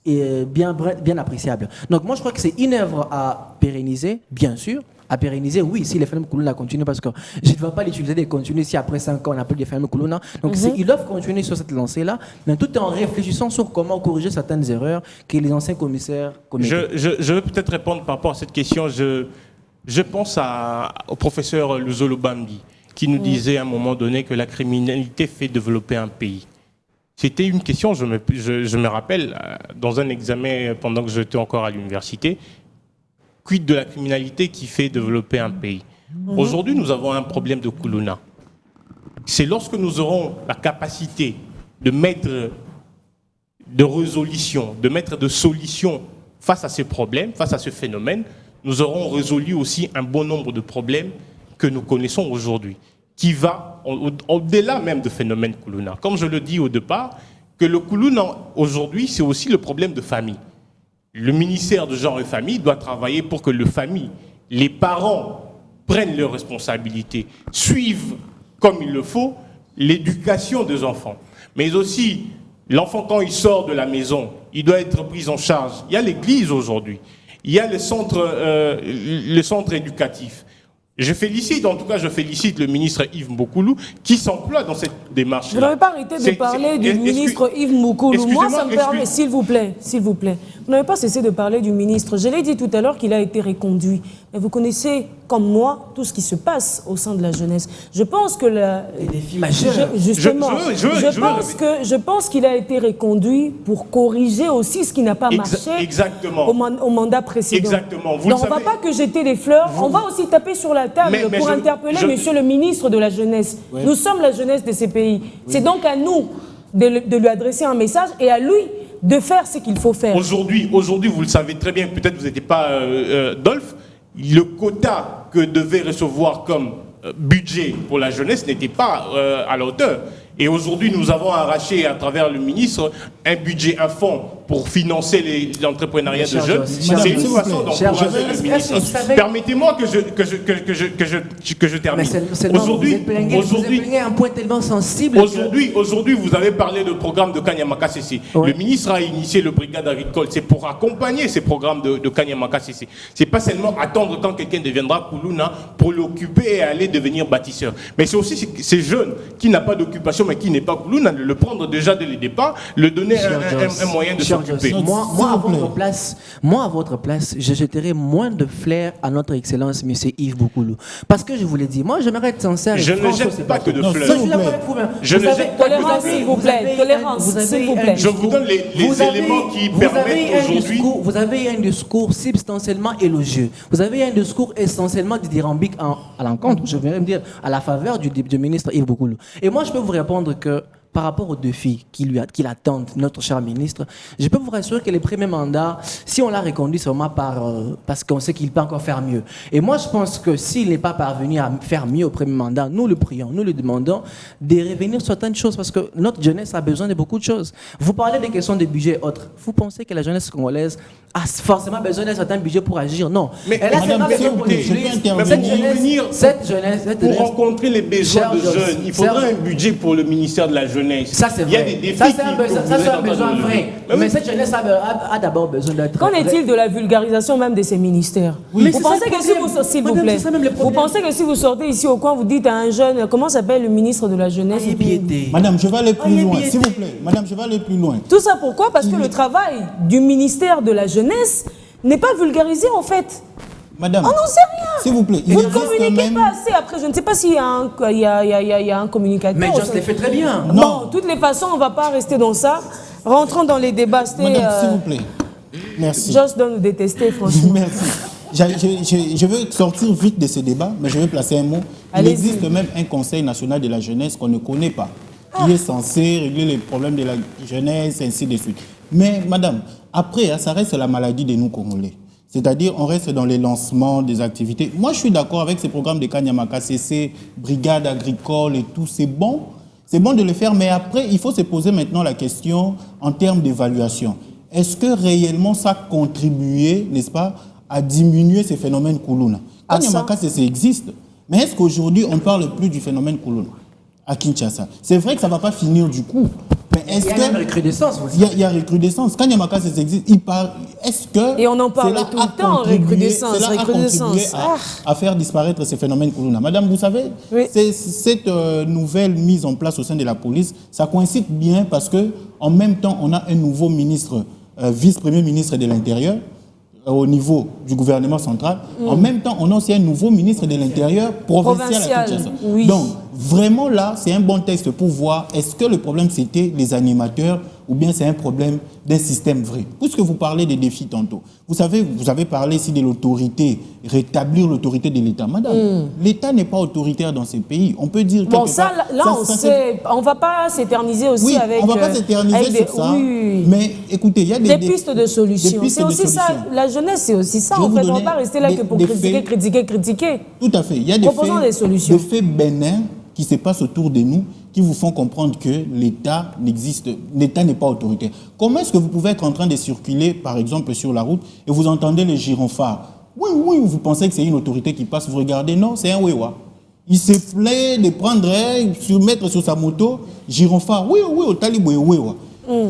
bien appréciable. Donc moi, je crois que c'est une œuvre à pérenniser, bien sûr. À pérenniser, oui, si les phénomènes Koulouna continuent, parce que je ne vais pas l'utiliser de continuer si après 5 ans on appelle des phénomènes Koulouna. Donc ils doivent continuer sur cette lancée-là, mais tout en réfléchissant sur comment corriger certaines erreurs que les anciens commissaires commettaient. Je veux peut-être répondre par rapport à cette question. Je pense au professeur Luzolo Bambi, qui nous disait à un moment donné que la criminalité fait développer un pays. C'était une question, je me rappelle, dans un examen pendant que j'étais encore à l'université, quid de la criminalité qui fait développer un pays. Aujourd'hui, nous avons un problème de Koulouna. C'est lorsque nous aurons la capacité de mettre de résolution, de mettre de solutions face à ces problèmes, face à ce phénomène, nous aurons résolu aussi un bon nombre de problèmes que nous connaissons aujourd'hui, qui va au-delà même de phénomène Koulouna. Comme je le dis au départ, que le Koulouna aujourd'hui, c'est aussi le problème de famille. Le ministère de Genre et Famille doit travailler pour que les parents prennent leurs responsabilités, suivent comme il le faut l'éducation des enfants. Mais aussi, l'enfant quand il sort de la maison, il doit être pris en charge. Il y a l'église aujourd'hui, il y a le centre éducatif. Je félicite le ministre Yves Mbokoulou qui s'emploie dans cette démarche-là. Vous n'avez pas arrêté de parler du ministre Yves Mbokoulou. Moi, ça me permet, s'il vous plaît. Vous n'avez pas cessé de parler du ministre. Je l'ai dit tout à l'heure qu'il a été reconduit. Mais vous connaissez, comme moi, tout ce qui se passe au sein de la jeunesse. Je pense que les défis majeurs. Justement, je pense qu'il a été reconduit pour corriger aussi ce qui n'a pas marché au mandat précédent. Exactement. Donc on ne va pas que jeter des fleurs. On va aussi taper sur la table pour interpeller monsieur le ministre de la Jeunesse. Oui. Nous sommes la jeunesse de ces pays. Oui. C'est donc à nous de lui adresser un message et à lui de faire ce qu'il faut faire. Aujourd'hui, vous le savez très bien, peut-être vous n'étiez pas Dolph, le quota que devait recevoir comme budget pour la jeunesse n'était pas à la hauteur. Et aujourd'hui, nous avons arraché à travers le ministre un budget, un fonds pour financer l'entrepreneuriat de jeunes. C'est une façon d'encourager le ministre. Permettez-moi que je termine. Aujourd'hui, un point tellement sensible. Aujourd'hui, vous avez parlé du programme de Kanyamaka CC. Oui. Le ministre a initié le brigade agricole. C'est pour accompagner ces programmes de Kanyamaka CC. C'est pas seulement attendre quand quelqu'un deviendra Koulouna pour l'occuper et aller devenir bâtisseur. Mais c'est aussi ces jeunes qui n'ont pas d'occupation mais qui n'est pas Koulouna, de le prendre déjà dès le départ, le donner un moyen de sortir. occuper. Moi, à votre place, je jetterais moins de flair à notre excellence, monsieur Yves Boukoulou. Parce que je vous l'ai dit, moi, j'aimerais être sincère. Je ne jette pas que de fleurs. Je ne jette pas Tolérance, s'il vous plaît. Tolérance, s'il vous plaît. Je vous donne les éléments qui permettent aujourd'hui. Vous avez un discours substantiellement élogieux. Vous avez un discours essentiellement dithyrambique à l'encontre, je vais même dire, à la faveur du ministre Yves Boukoulou. Et moi, je peux vous répondre que par rapport aux défis qui l'attendent, notre cher ministre, je peux vous rassurer que les premiers mandats, si on l'a reconduit, c'est vraiment parce qu'on sait qu'il peut encore faire mieux. Et moi, je pense que s'il n'est pas parvenu à faire mieux au premier mandat, nous le prions, nous le demandons de revenir sur certaines choses parce que notre jeunesse a besoin de beaucoup de choses. Vous parlez des questions de budget et autres. Vous pensez que la jeunesse congolaise a forcément besoin d'un certain budget pour agir? Non. Mais elle a Madame, besoin pour cette jeunesse, pour rencontrer les besoins de jeunes, il faudra un budget pour le ministère de la jeunesse. Ça, c'est vrai. Il y a des défis. Ça, c'est un besoin vrai. Mais cette jeunesse a d'abord besoin d'être. Qu'en est-il de la vulgarisation même de ces ministères? Oui. Vous pensez que si vous, s'il vous plaît, vous pensez que si vous sortez ici au coin, vous dites à un jeune, comment s'appelle le ministre de la jeunesse? Madame, je vais aller plus loin, s'il vous plaît. Madame, je vais aller plus loin. Tout ça pourquoi? Parce que le travail du ministère de la jeunesse n'est pas vulgarisé en fait. Madame, on n'en sait rien. S'il vous plaît, vous ne communiquez pas assez. Après, je ne sais pas s'il y a un communicateur. Mais Joss les fait très bien. Non. Bon, de toutes les façons, on ne va pas rester dans ça. Rentrons dans les débats. Madame, s'il vous plaît. Merci. Joss doit nous détester, franchement. Merci. Je veux sortir vite de ce débat, mais je vais placer un mot. Il existe même un Conseil national de la jeunesse qu'on ne connaît pas, qui est censé régler les problèmes de la jeunesse, ainsi de suite. Mais, madame, après, ça reste la maladie de nous Congolais. C'est-à-dire, on reste dans les lancements des activités. Moi, je suis d'accord avec ces programmes de Kanyamaka, CC, brigade agricole et tout. C'est bon de le faire, mais après, il faut se poser maintenant la question en termes d'évaluation. Est-ce que réellement ça a contribué, n'est-ce pas, à diminuer ces phénomènes Koulouna? Kanyamaka, CC existe. Mais est-ce qu'aujourd'hui, on ne parle plus du phénomène Koulouna à Kinshasa? C'est vrai que ça ne va pas finir du coup. Mais est-ce il y a une recrudescence. Il y a recrudescence. Quand Yamaka existe, il parle. Est-ce que. Et on en parle tout le temps, recrudescence. Cela a contribué à faire disparaître ces phénomènes Koulouna. Madame, vous savez, cette nouvelle mise en place au sein de la police, ça coïncide bien parce qu'en même temps, on a un nouveau ministre, vice-premier ministre de l'Intérieur, au niveau du gouvernement central. En même temps, on a aussi un nouveau ministre de l'Intérieur provincial à Kinshasa. Oui. Donc, vraiment là, c'est un bon texte pour voir est-ce que le problème c'était les animateurs ou bien c'est un problème d'un système vrai. Puisque vous parlez des défis tantôt. Vous savez, vous avez parlé ici de l'autorité, rétablir l'autorité de l'État. Madame, l'État n'est pas autoritaire dans ces pays. On peut dire bon, ça, là, on ne va pas s'éterniser aussi avec... on ne va pas s'éterniser sur ça. Oui. Mais écoutez, il y a des pistes de solutions. C'est aussi ça. La jeunesse, c'est aussi ça. En fait, on ne va pas rester là que pour critiquer. Tout à fait. Il y a des solutions. Des faits bénins qui se passent autour de nous, qui vous font comprendre que l'État n'est pas autoritaire. Comment est-ce que vous pouvez être en train de circuler, par exemple, sur la route, et vous entendez les gyrophares? Oui, vous pensez que c'est une autorité qui passe, vous regardez, non, c'est un Wewa. Il se plaît de prendre, se mettre sur sa moto, gyrophare, oui, au talibou, Wewa.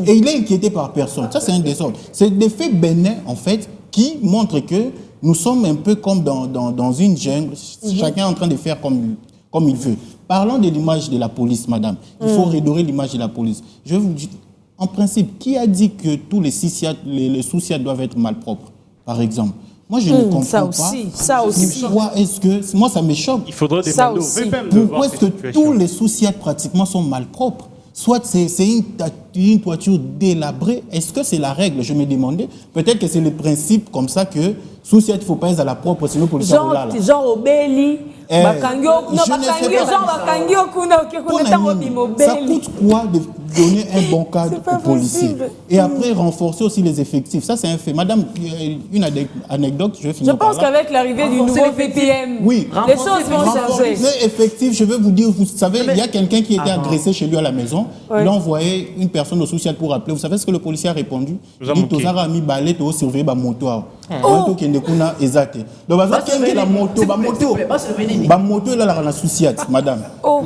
Et il est inquiété par personne. Ça, c'est un désordre. C'est des faits bénins, en fait, qui montrent que nous sommes un peu comme dans une jungle, chacun est en train de faire comme il veut. Parlons de l'image de la police, madame. Il faut redorer l'image de la police. Je vous dis, en principe, qui a dit que tous les sous-siats doivent être malpropres, par exemple? Moi, je ne comprends pas. Ça aussi. Moi, ça me choque. Il faudrait demander au VPM de pourquoi est-ce que tous les sous-siats pratiquement sont malpropres? Soit c'est une toiture délabrée. Est-ce que c'est la règle? Je me demandais. Peut-être que c'est le principe comme ça que sous-siat, il ne faut pas être à la propre, sinon pour le savoir là. Genre au Béli. Ça coûte quoi de donner un bon cadre aux policiers? Et après, renforcer aussi les effectifs. Ça, c'est un fait. Madame, une anecdote, je vais finir. Je pense qu'avec l'arrivée du nouveau VPM, oui, les choses vont changer. Effectif, je vais vous dire, vous savez, il y a quelqu'un qui était agressé chez lui à la maison. Il a envoyé une personne au social pour appeler. Vous savez ce que le policier a répondu? Il dit, Tozara a mis balai, tu as surveillé ma moto. Donc, la moto, là, la sous-siat, madame.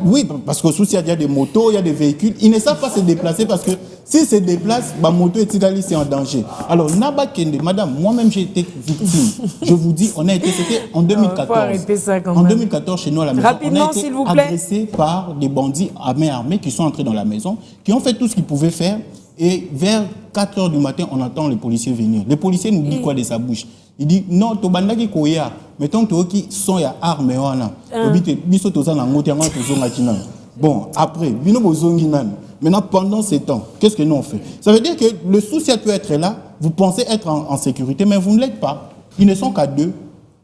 Oui, parce que sous-siat, il y a des motos, il y a des véhicules. Ils ne savent pas se déplacer parce que s'ils se déplacent, ma moto est en danger. Alors, Naba Kende, madame, moi-même, j'ai été victime. Je vous dis, c'était en 2014. En 2014, chez nous à la maison, rapidement, on a été agressé par des bandits armés qui sont entrés dans la maison, qui ont fait tout ce qu'ils pouvaient faire. Et vers 4 heures du matin, on entend les policiers venir. Les policiers nous disent quoi de sa bouche? Il dit non, to bandaki koya, mettons to qui sont ya armes wana. Biso to za na ngoti ngwa to zonga tina. Bon, après, bino bozongi nan. Maintenant, pendant ces temps, qu'est-ce que nous on fait? Ça veut dire que le souci peut être là, vous pensez être en sécurité, mais vous ne l'êtes pas. Ils ne sont qu'à 2,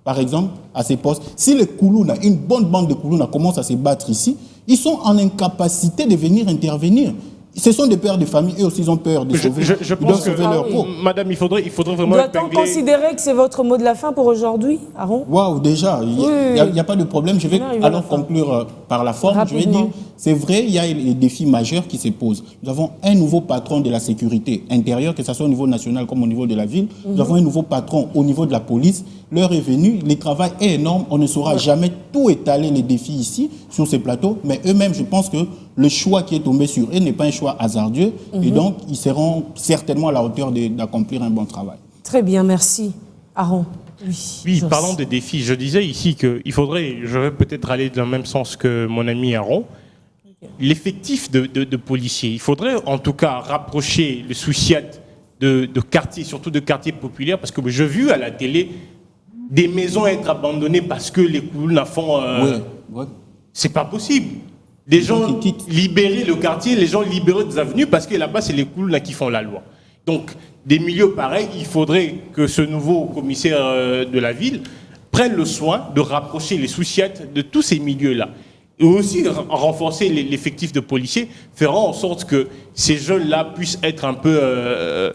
par exemple, à ces postes. Si les Koulouna, une bonne bande de Koulouna commence à se battre ici, ils sont en incapacité de venir intervenir. Ce sont des pères de famille, eux aussi ils ont peur de sauver, je ils doivent pense que, sauver leur peau. Madame, il faudrait vraiment Doit-on considérer que c'est votre mot de la fin pour aujourd'hui, Aaron? Waouh, déjà, il n'y a pas de problème. Je vais alors conclure par la forme. Rapidement. Je vais dire, c'est vrai, il y a des défis majeurs qui se posent. Nous avons un nouveau patron de la sécurité intérieure, que ce soit au niveau national comme au niveau de la ville. Nous avons un nouveau patron au niveau de la police. L'heure est venue, le travail est énorme. On ne saura jamais tout étaler les défis ici, sur ces plateaux. Mais eux-mêmes, je pense que le choix qui est tombé sur eux n'est pas un choix hasardeux. Et donc, ils seront certainement à la hauteur d'accomplir un bon travail. Très bien, merci. Aaron. Oui, parlons des défis. Je disais ici qu'il faudrait, je vais peut-être aller dans le même sens que mon ami Aaron, l'effectif de policiers. Il faudrait en tout cas rapprocher le Soussiat de quartiers, surtout de quartiers populaires, parce que j'ai vu à la télé des maisons être abandonnées parce que les Koulouna font... C'est pas possible. Des gens libérer le quartier, les gens libérer des avenues, parce que là-bas, c'est les Koulouna qui font la loi. Donc, des milieux pareils, il faudrait que ce nouveau commissaire de la ville prenne le soin de rapprocher les Soussiats de tous ces milieux-là. Et aussi renforcer l'effectif de policiers, faire en sorte que ces jeunes-là puissent être un peu...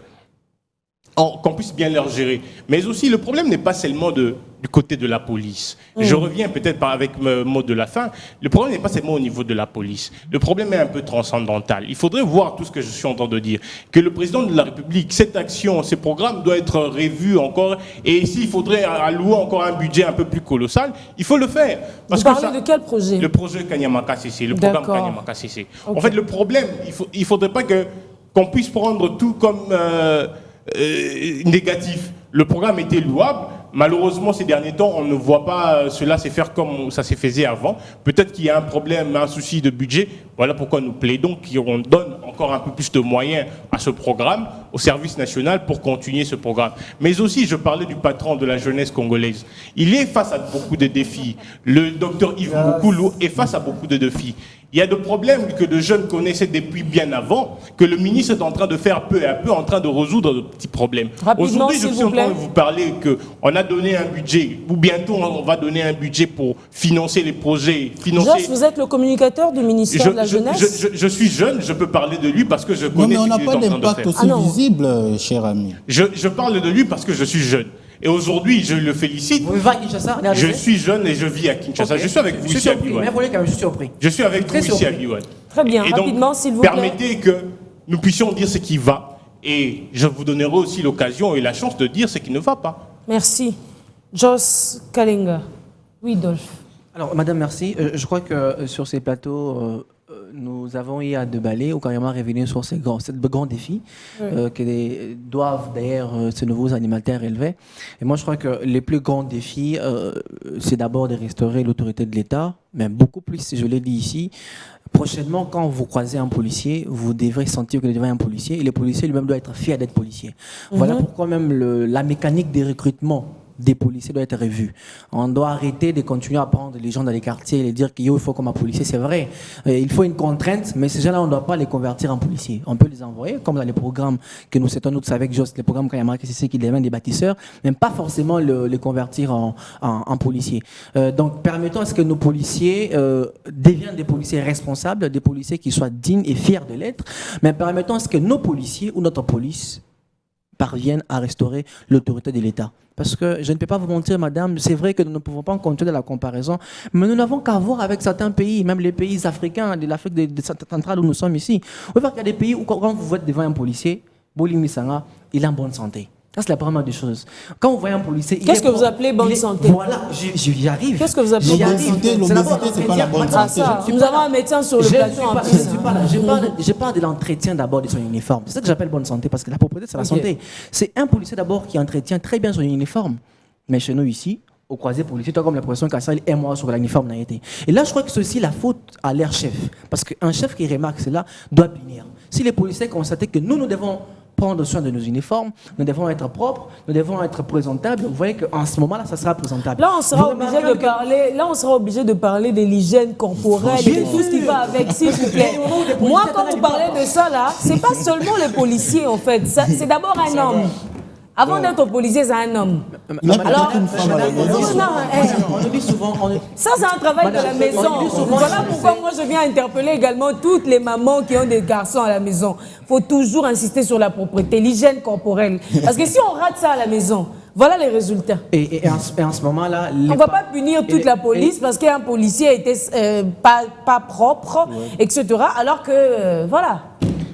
qu'on puisse bien leur gérer. Mais aussi, le problème n'est pas seulement du côté de la police. Je reviens peut-être avec le mot de la fin. Le problème n'est pas seulement au niveau de la police. Le problème est un peu transcendantal. Il faudrait voir tout ce que je suis en train de dire. Que le président de la République, cette action, ce programme doit être revu encore. Et s'il faudrait allouer encore un budget un peu plus colossal, il faut le faire. Vous parlez de quel projet? Le projet Kanyamaka CC, le programme Kanyamaka CC. Okay. En fait, le problème, il ne faudrait pas qu'on puisse prendre tout comme... négatif. Le programme était louable. Malheureusement, ces derniers temps, on ne voit pas cela se faire comme ça se faisait avant. Peut-être qu'il y a un problème, un souci de budget. Voilà pourquoi nous plaidons qu'on donne encore un peu plus de moyens à ce programme, au service national, pour continuer ce programme. Mais aussi, je parlais du patron de la jeunesse congolaise. Il est face à beaucoup de défis. Le docteur Yves Moukoulou est face à beaucoup de défis. Il y a des problèmes que de jeunes connaissaient depuis bien avant, que le ministre est en train de faire peu à peu, en train de résoudre de petits problèmes. Aujourd'hui, je suis en train de vous parler qu'on a donné un budget, ou bientôt on va donner un budget pour financer les projets. Joss, vous êtes le communicateur du ministère de la Jeunesse. Je suis jeune, je peux parler de lui parce que je connais ce qu'il est en train de faire. Non, mais on n'a pas d'impact aussi visible, cher ami. Je parle de lui parce que je suis jeune. Et aujourd'hui, je le félicite. Vous vivez à Kinshasa? Je suis jeune et je vis à Kinshasa. Okay. Je suis avec vous ici à Biwan. Je suis surpris. Je suis avec vous ici à Biwan. Très bien, et rapidement, donc, s'il vous plaît. Permettez que nous puissions dire ce qui va. Et je vous donnerai aussi l'occasion et la chance de dire ce qui ne va pas. Merci. Joss Kalenga. Oui, Dolph. Alors, madame, merci. Je crois que sur ces plateaux... nous avons eu à déballer ou carrément revenir sur ces grands défis que doivent d'ailleurs ces nouveaux animateurs relever. Et moi, je crois que les plus grands défis, c'est d'abord de restaurer l'autorité de l'État, mais beaucoup plus, si je l'ai dit ici. Prochainement, quand vous croisez un policier, vous devrez sentir que vous êtes un policier, et le policier lui-même doit être fier d'être policier. Voilà pourquoi même la mécanique des recrutements des policiers doit être revue. On doit arrêter de continuer à prendre les gens dans les quartiers et les dire qu'il faut comme un policier. C'est vrai, il faut une contrainte, mais ces gens-là, on ne doit pas les convertir en policiers. On peut les envoyer, comme dans les programmes que nous souhaitons tous avec Joss, les programmes Kanyamaka, c'est qui deviennent des bâtisseurs, mais pas forcément les convertir en policiers. Donc, permettons à ce que nos policiers deviennent des policiers responsables, des policiers qui soient dignes et fiers de l'être, mais permettons à ce que nos policiers ou notre police parviennent à restaurer l'autorité de l'État. Parce que je ne peux pas vous mentir, madame, c'est vrai que nous ne pouvons pas continuer de la comparaison, mais nous n'avons qu'à voir avec certains pays, même les pays africains, de l'Afrique centrale où nous sommes ici. Vous pouvez voir qu'il y a des pays où quand vous êtes devant un policier, Boli Misanga, il est en bonne santé. Ça, c'est la première des choses. Quand vous voyez un policier... Qu'est-ce que vous appelez bonne santé? Voilà, j'y arrive. Qu'est-ce que vous appelez bonne santé? L'obésité, c'est pas la bonne santé. Nous avons un médecin sur le plateau. Je parle de l'entretien d'abord de son uniforme. C'est ça que j'appelle bonne santé, parce que la propreté, c'est la santé. C'est un policier d'abord qui entretient très bien son uniforme. Mais chez nous ici, au croisé policier, toi comme la profession Kassali et moi sur l'uniforme n'a été. Et là, je crois que c'est aussi la faute à leur chef. Parce qu'un chef qui remarque cela doit punir. Si les policiers constatent que nous devons prendre soin de nos uniformes, nous devons être propres, nous devons être présentables, vous voyez qu'en ce moment-là, ça sera présentable. Là, on sera obligé de parler de l'hygiène corporelle et de tout ce qui va avec, s'il vous plaît. Moi, quand vous parlez de ça, là, c'est pas seulement les policiers, en fait. C'est d'abord un homme. Avant d'être policier, c'est un homme. Alors, on nous dit souvent... Ça, c'est un travail de la maison. Voilà pourquoi moi, je viens interpeller également toutes les mamans qui ont des garçons à la maison. Il faut toujours insister sur la propreté, l'hygiène corporelle. Parce que si on rate ça à la maison, voilà les résultats. Et en ce moment-là... On ne va pas punir toute la police parce qu'un policier était pas propre, etc. Alors que, voilà...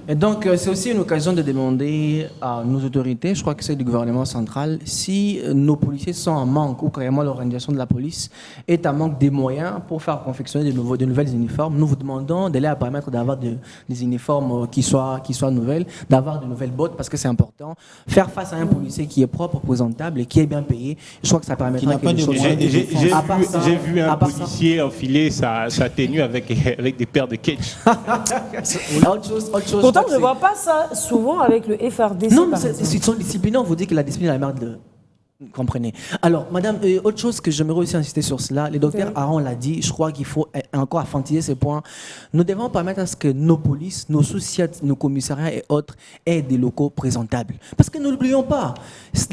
Et donc, c'est aussi une occasion de demander à nos autorités, je crois que c'est du gouvernement central, si nos policiers sont en manque ou carrément l'organisation de la police est en manque des moyens pour faire confectionner de nouvelles uniformes. Nous vous demandons de les permettre d'avoir des uniformes qui soient nouvelles, d'avoir de nouvelles bottes parce que c'est important. Faire face à un policier qui est propre, présentable et qui est bien payé, je crois que ça permettra que les choses... J'ai vu un policier enfiler sa tenue avec des paires de catch. Autre chose. Pourtant, je ne vois pas ça souvent avec le FRDC. Non, mais ils sont disciplinés. On vous dit que la discipline est la merde. Vous comprenez. Alors, madame, autre chose que j'aimerais aussi insister sur cela, le docteur Aaron l'a dit, je crois qu'il faut encore affronter ces points. Nous devons permettre à ce que nos polices, nos sous-siats, nos commissariats et autres aient des locaux présentables. Parce que n'oublions pas,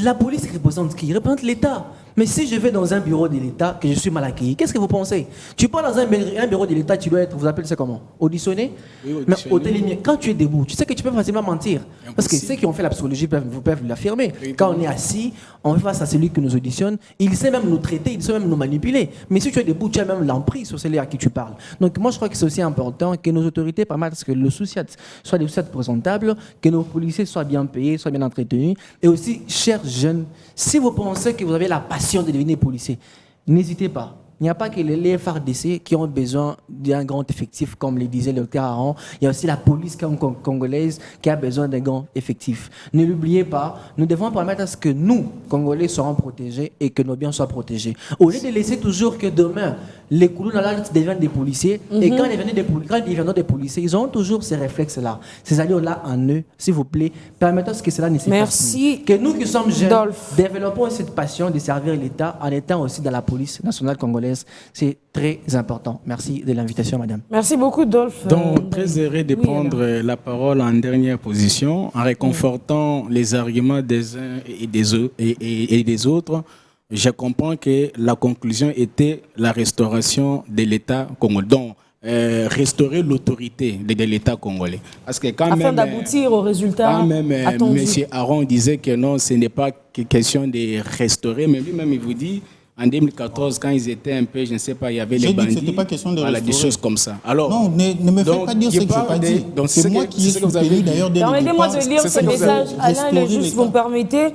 la police représente qui? Représente l'État. Mais si je vais dans un bureau de l'État, que je suis mal accueilli, qu'est-ce que vous pensez? Tu pars dans un bureau de l'État, tu dois être, vous appelez ça comment? Auditionné? Oui, auditionné. Mais au télémier, quand tu es debout, tu sais que tu peux facilement mentir. Parce que ceux qui ont fait la psychologie peuvent l'affirmer. Quand on est assis, on fait face à celui qui nous auditionne, il sait même nous traiter, il sait même nous manipuler. Mais si tu es debout, tu as même l'emprise sur celui à qui tu parles. Donc moi, je crois que c'est aussi important que nos autorités permettent à ce que le sous-siat soit des sous-siats présentables, que nos policiers soient bien payés, soient bien entretenus. Et aussi, chers jeunes, si vous pensez que vous avez la passion de devenir policier, n'hésitez pas. Il n'y a pas que les FARDC qui ont besoin d'un grand effectif, comme le disait le docteur Aaron. Il y a aussi la police congolaise qui a besoin d'un grand effectif. Ne l'oubliez pas, nous devons permettre à ce que nous, Congolais, serons protégés et que nos biens soient protégés. Au lieu de laisser toujours que demain, les Koulounala deviennent des policiers, et quand ils deviendront des policiers, ils auront toujours ces réflexes-là, ces allures-là en eux. S'il vous plaît, permettons ce que cela ne se fasse plus. Que nous qui sommes jeunes, développons cette passion de servir l'État en étant aussi dans la police nationale congolaise. C'est très important. Merci de l'invitation, madame. Merci beaucoup, Dolph. Donc, très heureux de prendre la parole en dernière position, en réconfortant les arguments des uns et des autres. Je comprends que la conclusion était la restauration de l'État congolais. Donc, restaurer l'autorité de l'État congolais. Parce que afin d'aboutir au résultat attendu. M. Aaron disait que non, ce n'est pas question de restaurer, mais lui-même, il vous dit... En 2014, quand ils étaient un peu, je ne sais pas, il y avait les bandits. C'était pas question de voilà, des choses comme ça. Alors, non, ne me faites pas dire ce que je n'ai pas dit. C'est moi qui ai soutenu d'ailleurs dès le départ. Permettez-moi de lire ce message. Alain, le juste, vous me permettez.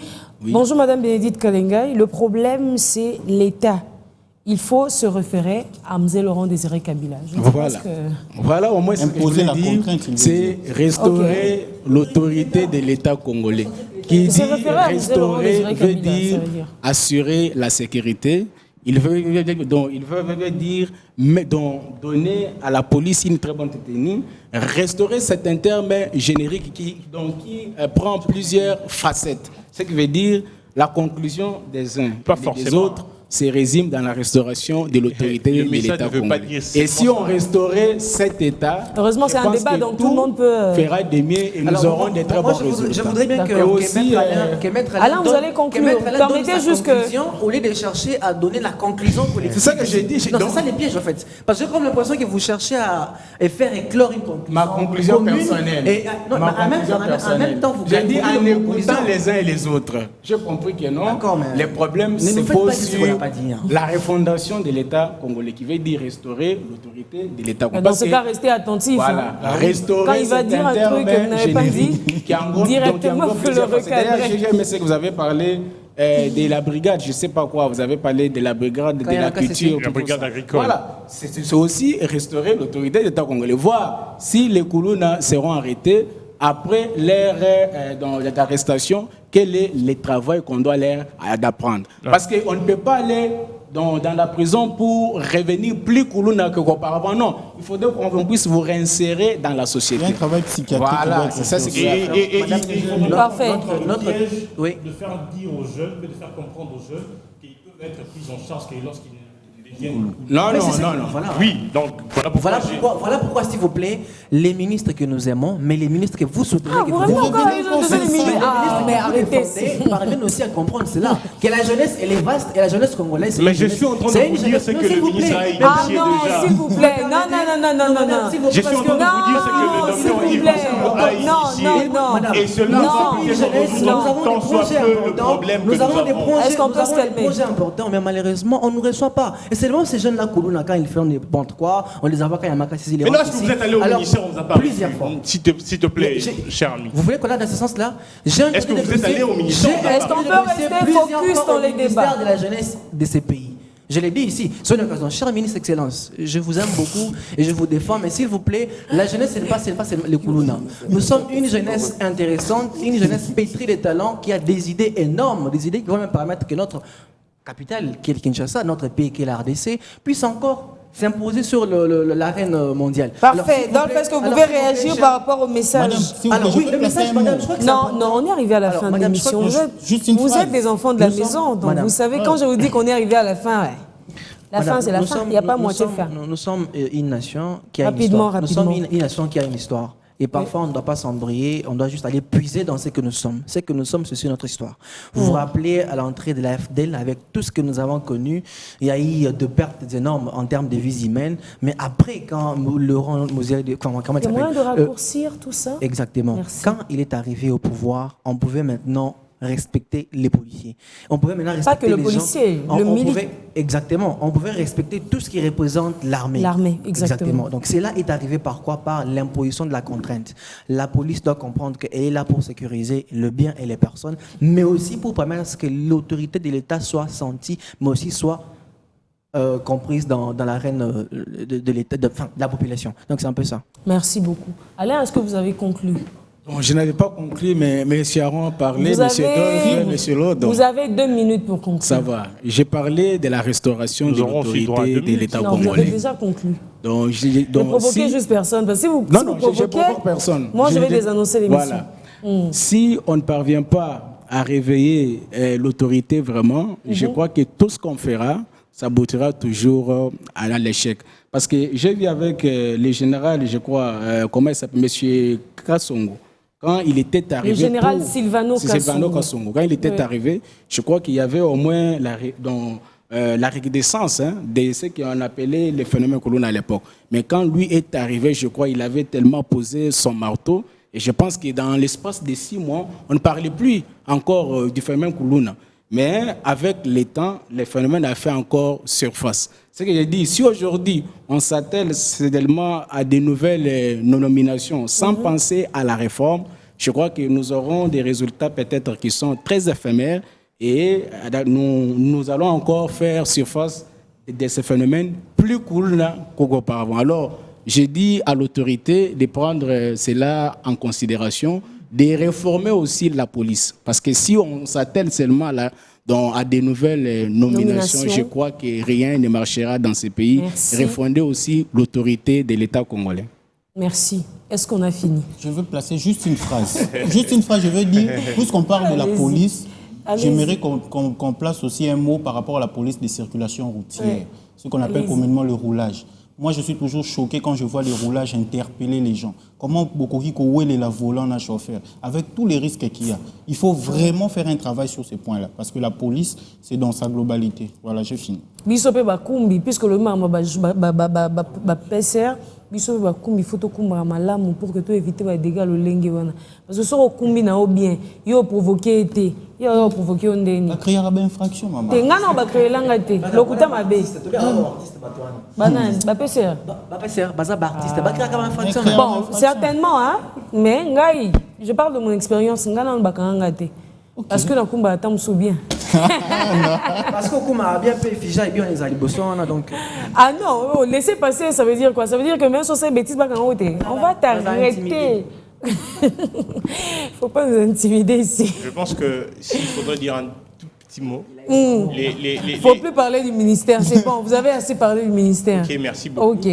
Oui. Bonjour Madame Bénédicte Kalengay. Le problème, c'est l'État. Il faut se référer à M. Laurent Désiré Kabila. Voilà, au moins ce que je voulais dire, c'est restaurer l'autorité de l'État congolais. Qui dit restaurer veut dire assurer la sécurité. Il veut dire donner à la police une très bonne tenue, restaurer cet terme générique qui prend plusieurs facettes. Ce qui veut dire la conclusion des uns et des autres se résume dans la restauration de l'autorité de l'État congolais. Et si on restaurait cet État, heureusement c'est un débat donc tout le monde peut fera des mieux et nous aurons des très bons résultats. Je voudrais bien que Maître Alain, vous allez conclure. Permettez juste que au lieu de chercher à donner la conclusion collective. C'est ça que j'ai dit. Non, c'est ça les pièges en fait. Parce que j'ai comme l'impression que vous cherchez à faire éclore une conclusion. Ma conclusion personnelle. En même temps, vous j'ai dit en écoutant les uns et les autres. J'ai compris que non. Les problèmes se posent sur la refondation de l'État congolais, qui veut dire restaurer l'autorité de l'État congolais. Dans ce cas, restez attentif. Voilà, restaurer. Quand il va dire un truc que vous n'avez pas dit, directement vous le recadrez. D'ailleurs, je que vous avez parlé de la brigade, je ne sais pas quoi, vous avez parlé de la brigade de la culture. La brigade agricole. Voilà, c'est aussi restaurer l'autorité de l'État congolais. Voir si les Koulouna seront arrêtés après leur arrestation, quel est le travail qu'on doit leur apprendre. Parce qu'on ne peut pas aller dans la prison pour revenir plus Koulouna qu'auparavant. Non, il faudrait qu'on puisse vous réinsérer dans la société. Il y a un travail psychiatrique. Voilà, c'est ça. Parfait. Oui. De faire dire aux jeunes, de faire comprendre aux jeunes qu'ils peuvent être pris en charge lorsqu'ils deviennent. Non. Voilà. Oui, donc Voilà pourquoi, s'il vous plaît, les ministres que nous aimons, mais les ministres que vous soutenez, Ah, que vous vous revenez vous encore à revenez les encore autres sur ministres. ça. Ah, mais arrêtez. parviennent aussi à comprendre cela. Que la jeunesse, elle est vaste et la jeunesse congolaise. mais je suis en train de vous dire ce que le ministre a identifié Ah non, déjà. s'il vous plaît. Non. Je suis en train de vous dire ce que le docteur Yves a initié. Non. Et cela va tant soit peu le problème que nous avons. Est-ce qu'on peut se des calmer? projets importants, mais malheureusement, on ne nous reçoit pas. Et c'est vraiment ces jeunes-là, Koulouna, quand ils font n'importe quoi, on les envoie quand il y a Makassi. Mais non, est-ce que vous êtes allé au ministère, on vous a pas plusieurs fois. S'il te plaît, cher ami. Vous voulez qu'on aille dans ce sens-là? Est-ce que vous êtes allé au ministère? Est-ce qu'on peut rester focus dans les débats? Ministère de la jeunesse de ces pays. Je l'ai dit ici, c'est une occasion. Cher ministre Excellence, je vous aime beaucoup et je vous défends, mais s'il vous plaît, la jeunesse, ce n'est pas le Koulouna. Nous sommes une jeunesse intéressante, une jeunesse pétrie de talents qui a des idées énormes, des idées qui vont même permettre que notre capitale, qui est Kinshasa, notre pays qui est la RDC, puisse encore s'imposer sur l'arène mondiale. Parfait. Donc, est-ce que vous pouvez réagir par rapport au message? Madame, s'il vous plaît, Alors je oui, peux le placer message, un madame, mot. je crois que c'est Non, important. on est arrivé à la Alors, fin de madame, je crois l'émission. que juste une Vous phrase. êtes des enfants de la Nous sommes- maison, donc madame. vous savez, quand je vous dis qu'on est arrivé à la fin, ouais. La fin, c'est la Nous fin. sommes- Il n'y a pas nous moitié de sommes- fin. Nous sommes une nation qui a Rapidement, une histoire. Nous rapidement. sommes une nation qui a une histoire. Et parfois, on ne doit pas s'embrayer, on doit juste aller puiser dans ce que nous sommes. Ce que nous sommes, c'est notre histoire. Vous vous rappelez, à l'entrée de la FDL, avec tout ce que nous avons connu, il y a eu de pertes énormes en termes de vies humaines. Mais après, quand Laurent Mosier, comment il Il y a s'appelle moyen de raccourcir tout ça? Exactement. Merci. Quand il est arrivé au pouvoir, on pouvait maintenant respecter les policiers. On pouvait maintenant respecter que le les policier, gens. le On militaire. pouvait, exactement. On pouvait respecter tout ce qui représente l'armée. L'armée, exactement. Donc cela est arrivé par quoi? Par l'imposition de la contrainte. La police doit comprendre qu'elle est là pour sécuriser le bien et les personnes, mais aussi pour permettre à ce que l'autorité de l'État soit sentie, mais aussi soit comprise dans l'arène de l'État, de la population. Donc c'est un peu ça. Merci beaucoup. Alain, est-ce que vous avez conclu? Bon, je n'avais pas conclu, mais M. Aron a parlé, Vous M. avez- Dolph, M. Lodo. Vous avez 2 minutes pour conclure. Ça va. J'ai parlé de la restauration de aurons aussi droit à l'autorité 2 de minutes. l'État Non, vous avez congolais. déjà conclu. Donc, Ne provoquez juste personne. Parce que si vous, Non, si non, vous je provoquez, provoque personne. moi je vais désannoncer l'émission. Voilà. Si on ne parvient pas à réveiller l'autorité vraiment, je crois que tout ce qu'on fera, ça aboutira toujours à l'échec. Parce que j'ai vu avec le général, je crois, comment il s'appelle, M. Kassongo. Quand il était arrivé. Le général Sylvano Kassongo. Quand il était arrivé, je crois qu'il y avait au moins la recrudescence de ce qu'on appelait les phénomènes coloniaux à l'époque. Mais quand lui est arrivé, je crois qu'il avait tellement posé son marteau. Et je pense que dans l'espace de 6 mois, on ne parlait plus encore du phénomène Koulouna. Mais avec le temps, le phénomène a fait encore surface. C'est ce que j'ai dit. Si aujourd'hui, on s'attelle seulement à de nouvelles nominations sans penser à la réforme, je crois que nous aurons des résultats peut-être qui sont très éphémères et nous allons encore faire surface de ce phénomène plus Koulouna qu'auparavant. Alors, j'ai dit à l'autorité de prendre cela en considération, de réformer aussi la police. Parce que si on s'attelle seulement à des nouvelles nominations, je crois que rien ne marchera dans ce pays. Merci. Refonder aussi l'autorité de l'État congolais. Merci. Est-ce qu'on a fini? Je veux placer juste une phrase. Juste une phrase, je veux dire, puisqu'on parle de la Allez-y. police, Allez-y. j'aimerais qu'on place aussi un mot par rapport à la police de circulation routière, Ouais. ce qu'on appelle Allez-y. communément le roulage. Moi, je suis toujours choqué quand je vois les roulages interpeller les gens. Comment Bokokiko ouele la volant à chauffeur, avec tous les risques qu'il y a. Il faut vraiment faire un travail sur ces points-là, parce que la police, c'est dans sa globalité. Voilà, je finis. Biso pe bakumbi puisque le mama ba PCR biso pe bakumbi faut to kumba malamu pour que to éviter ba dégâts le lenge wana parce que so kumbi na o bien yo provoquer été yo provoquer ondeni Ça créera une infraction, maman. te ngana ba créer langa te lokuta mabe bana ba PCR bon certainement hein mais ngai je parle de mon expérience ngana ba kanga te parce que na kumba atam sou bien Parce qu'au coup, a bien fait Fija et bien les alibosons, donc. Ah non, laissez passer, ça veut dire quoi? Ça veut dire que même sur ces bêtises, on va t'arrêter. Faut pas nous intimider ici. Je pense que s'il faudrait dire un tout petit mot, Faut plus parler du ministère, c'est bon, vous avez assez parlé du ministère. Ok, merci beaucoup. Ok.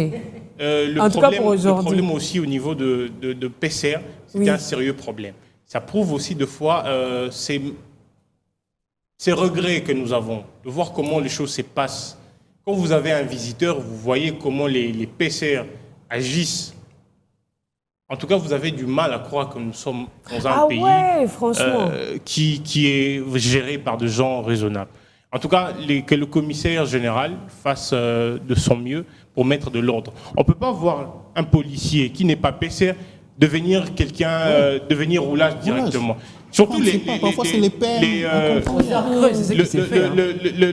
Le En tout cas pour aujourd'hui. Le problème aussi au niveau de PCR, c'est un sérieux problème. Ça prouve aussi de fois ces regrets que nous avons, de voir comment les choses se passent. Quand vous avez un visiteur, vous voyez comment les PCR agissent. En tout cas, vous avez du mal à croire que nous sommes dans un pays franchement. qui est géré par des gens raisonnables. En tout cas, que le commissaire général fasse de son mieux pour mettre de l'ordre. On ne peut pas voir un policier qui n'est pas PCR devenir roulage directement. Surtout parfois c'est les pères.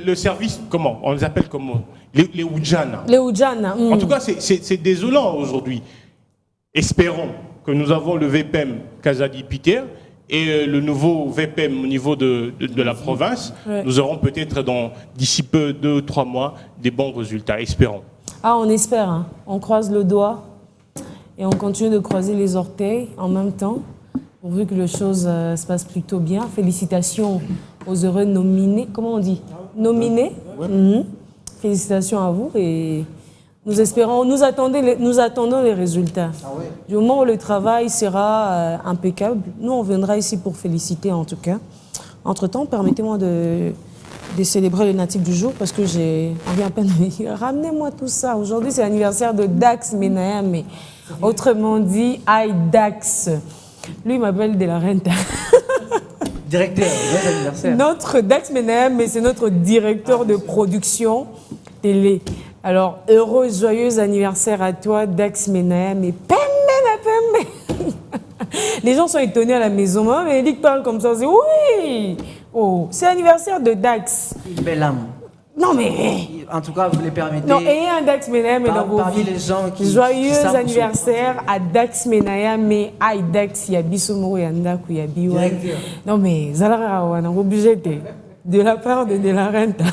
Le service, comment on les appelle comment? Les Oudjana. Les Oudjana. En tout cas, c'est désolant aujourd'hui. Espérons que nous avons le VPM Kazadi Peter et le nouveau VPM au niveau de la province. Ouais. Nous aurons peut-être d'ici peu, 2 ou 3 mois, des bons résultats. Espérons. Ah, on espère. Hein. On croise le doigt et on continue de croiser les orteils en même temps, pourvu que les choses se passent plutôt bien. Félicitations aux heureux nominés. Comment on dit? Nominés. Ouais. Félicitations à vous et nous espérons, nous attendons les résultats. Ah ouais. Du moment où le travail sera impeccable, nous on viendra ici pour féliciter en tout cas. Entre-temps, permettez-moi de célébrer le natif du jour parce que on vient à peine de dire, ramenez-moi tout ça. Aujourd'hui c'est l'anniversaire de Dax Menayame, autrement dit Dax. Lui il m'appelle De La Renta. Directeur, bon anniversaire. Notre Dax Menayame, c'est notre directeur de production télé. Alors, heureux, joyeux anniversaire à toi, Dax Menayame. Et pembe. Les gens sont étonnés à la maison. Maman, mais Elic parle comme ça. On dit oui. Oh, c'est l'anniversaire de Dax. Une belle âme. Non, mais. En tout cas, vous les permettez. Non, ayez un Dax Menayame dans vos vies. Les gens qui. Joyeux anniversaire à Dax Menayame. Aïe, Dax, Yabi Somoro Yandaku, Yabi. Non, mais Zalara, on est obligé de la part de De La Renta.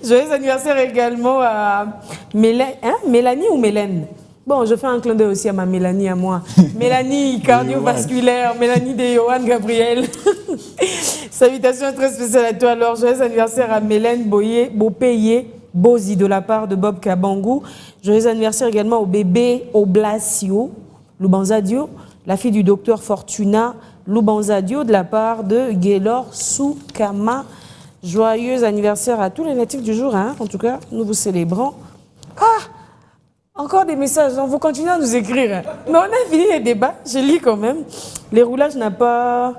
Joyeux anniversaire également à Mélanie ou Mélène? Bon, je fais un clin d'œil aussi à ma Mélanie, à moi. Mélanie cardiovasculaire, Mélanie de Johan Gabriel. Salutations très spéciales à toi. Alors, joyeux anniversaire à Mélène Bopeye Bozi de la part de Bob Kabangou. Joyeux anniversaire également au bébé Oblasio Lubanzadio, la fille du docteur Fortuna Lubanzadio de la part de Gaylor Soukama. Joyeux anniversaire à tous les natifs du jour, hein. En tout cas, nous vous célébrons. Ah, encore des messages, donc vous continuez à nous écrire. Mais on a fini les débats, je lis quand même. Les roulages n'ont pas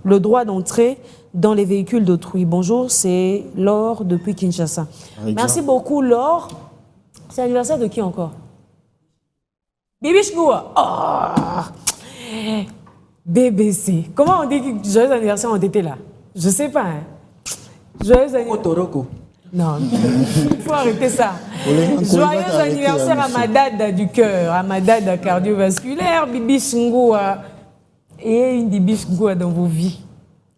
le droit d'entrer dans les véhicules d'autrui. Bonjour, c'est Laure depuis Kinshasa. Merci beaucoup, Laure. C'est l'anniversaire de qui encore? Bibi Chgoua. Oh, BBC. Comment on dit que joyeux anniversaire ont été là? Je sais pas, hein. Joyeux anniversaire. Non, il faut arrêter ça. Joyeux anniversaire à ma dada du cœur, à ma dada cardiovasculaire, Bibi Ngoua. Et une Bibi Ngoua dans vos vies.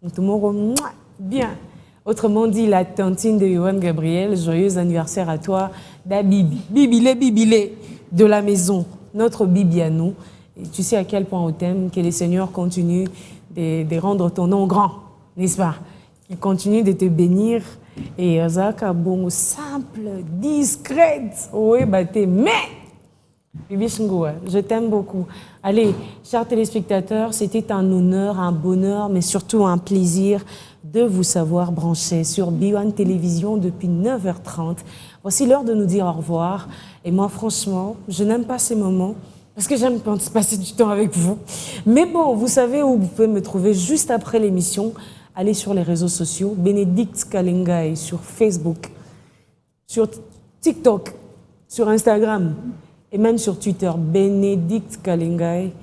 Tout le monde, bien. Autrement dit, la tantine de Johan Gabriel, joyeux anniversaire à toi, da Bibi. Bibilé de la maison, notre Bibi à nous. Et tu sais à quel point on t'aime, que les seigneurs continuent de rendre ton nom grand, n'est-ce pas? Il continue de te bénir et Zaka bon simple, discrète. Oui, bah t'es mais Bibi Ngoua, je t'aime beaucoup. Allez, chers téléspectateurs, c'était un honneur, un bonheur, mais surtout un plaisir de vous savoir branchés sur B1 Télévision depuis 9h30. Voici l'heure de nous dire au revoir. Et moi, franchement, je n'aime pas ces moments parce que j'aime passer du temps avec vous. Mais bon, vous savez où vous pouvez me trouver juste après l'émission. Allez sur les réseaux sociaux, Bénédicte Kalengai sur Facebook, sur TikTok, sur Instagram et même sur Twitter, Bénédicte Kalengai.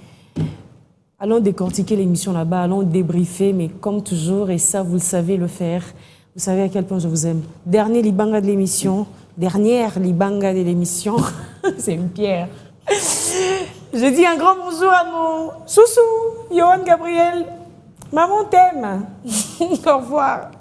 Allons décortiquer l'émission là-bas, allons débriefer, mais comme toujours, et ça vous le savez le faire, vous savez à quel point je vous aime. Dernière Libanga de l'émission, c'est une pierre. Je dis un grand bonjour à mon chouchou, Johan Gabriel. Maman t'aime. Au revoir.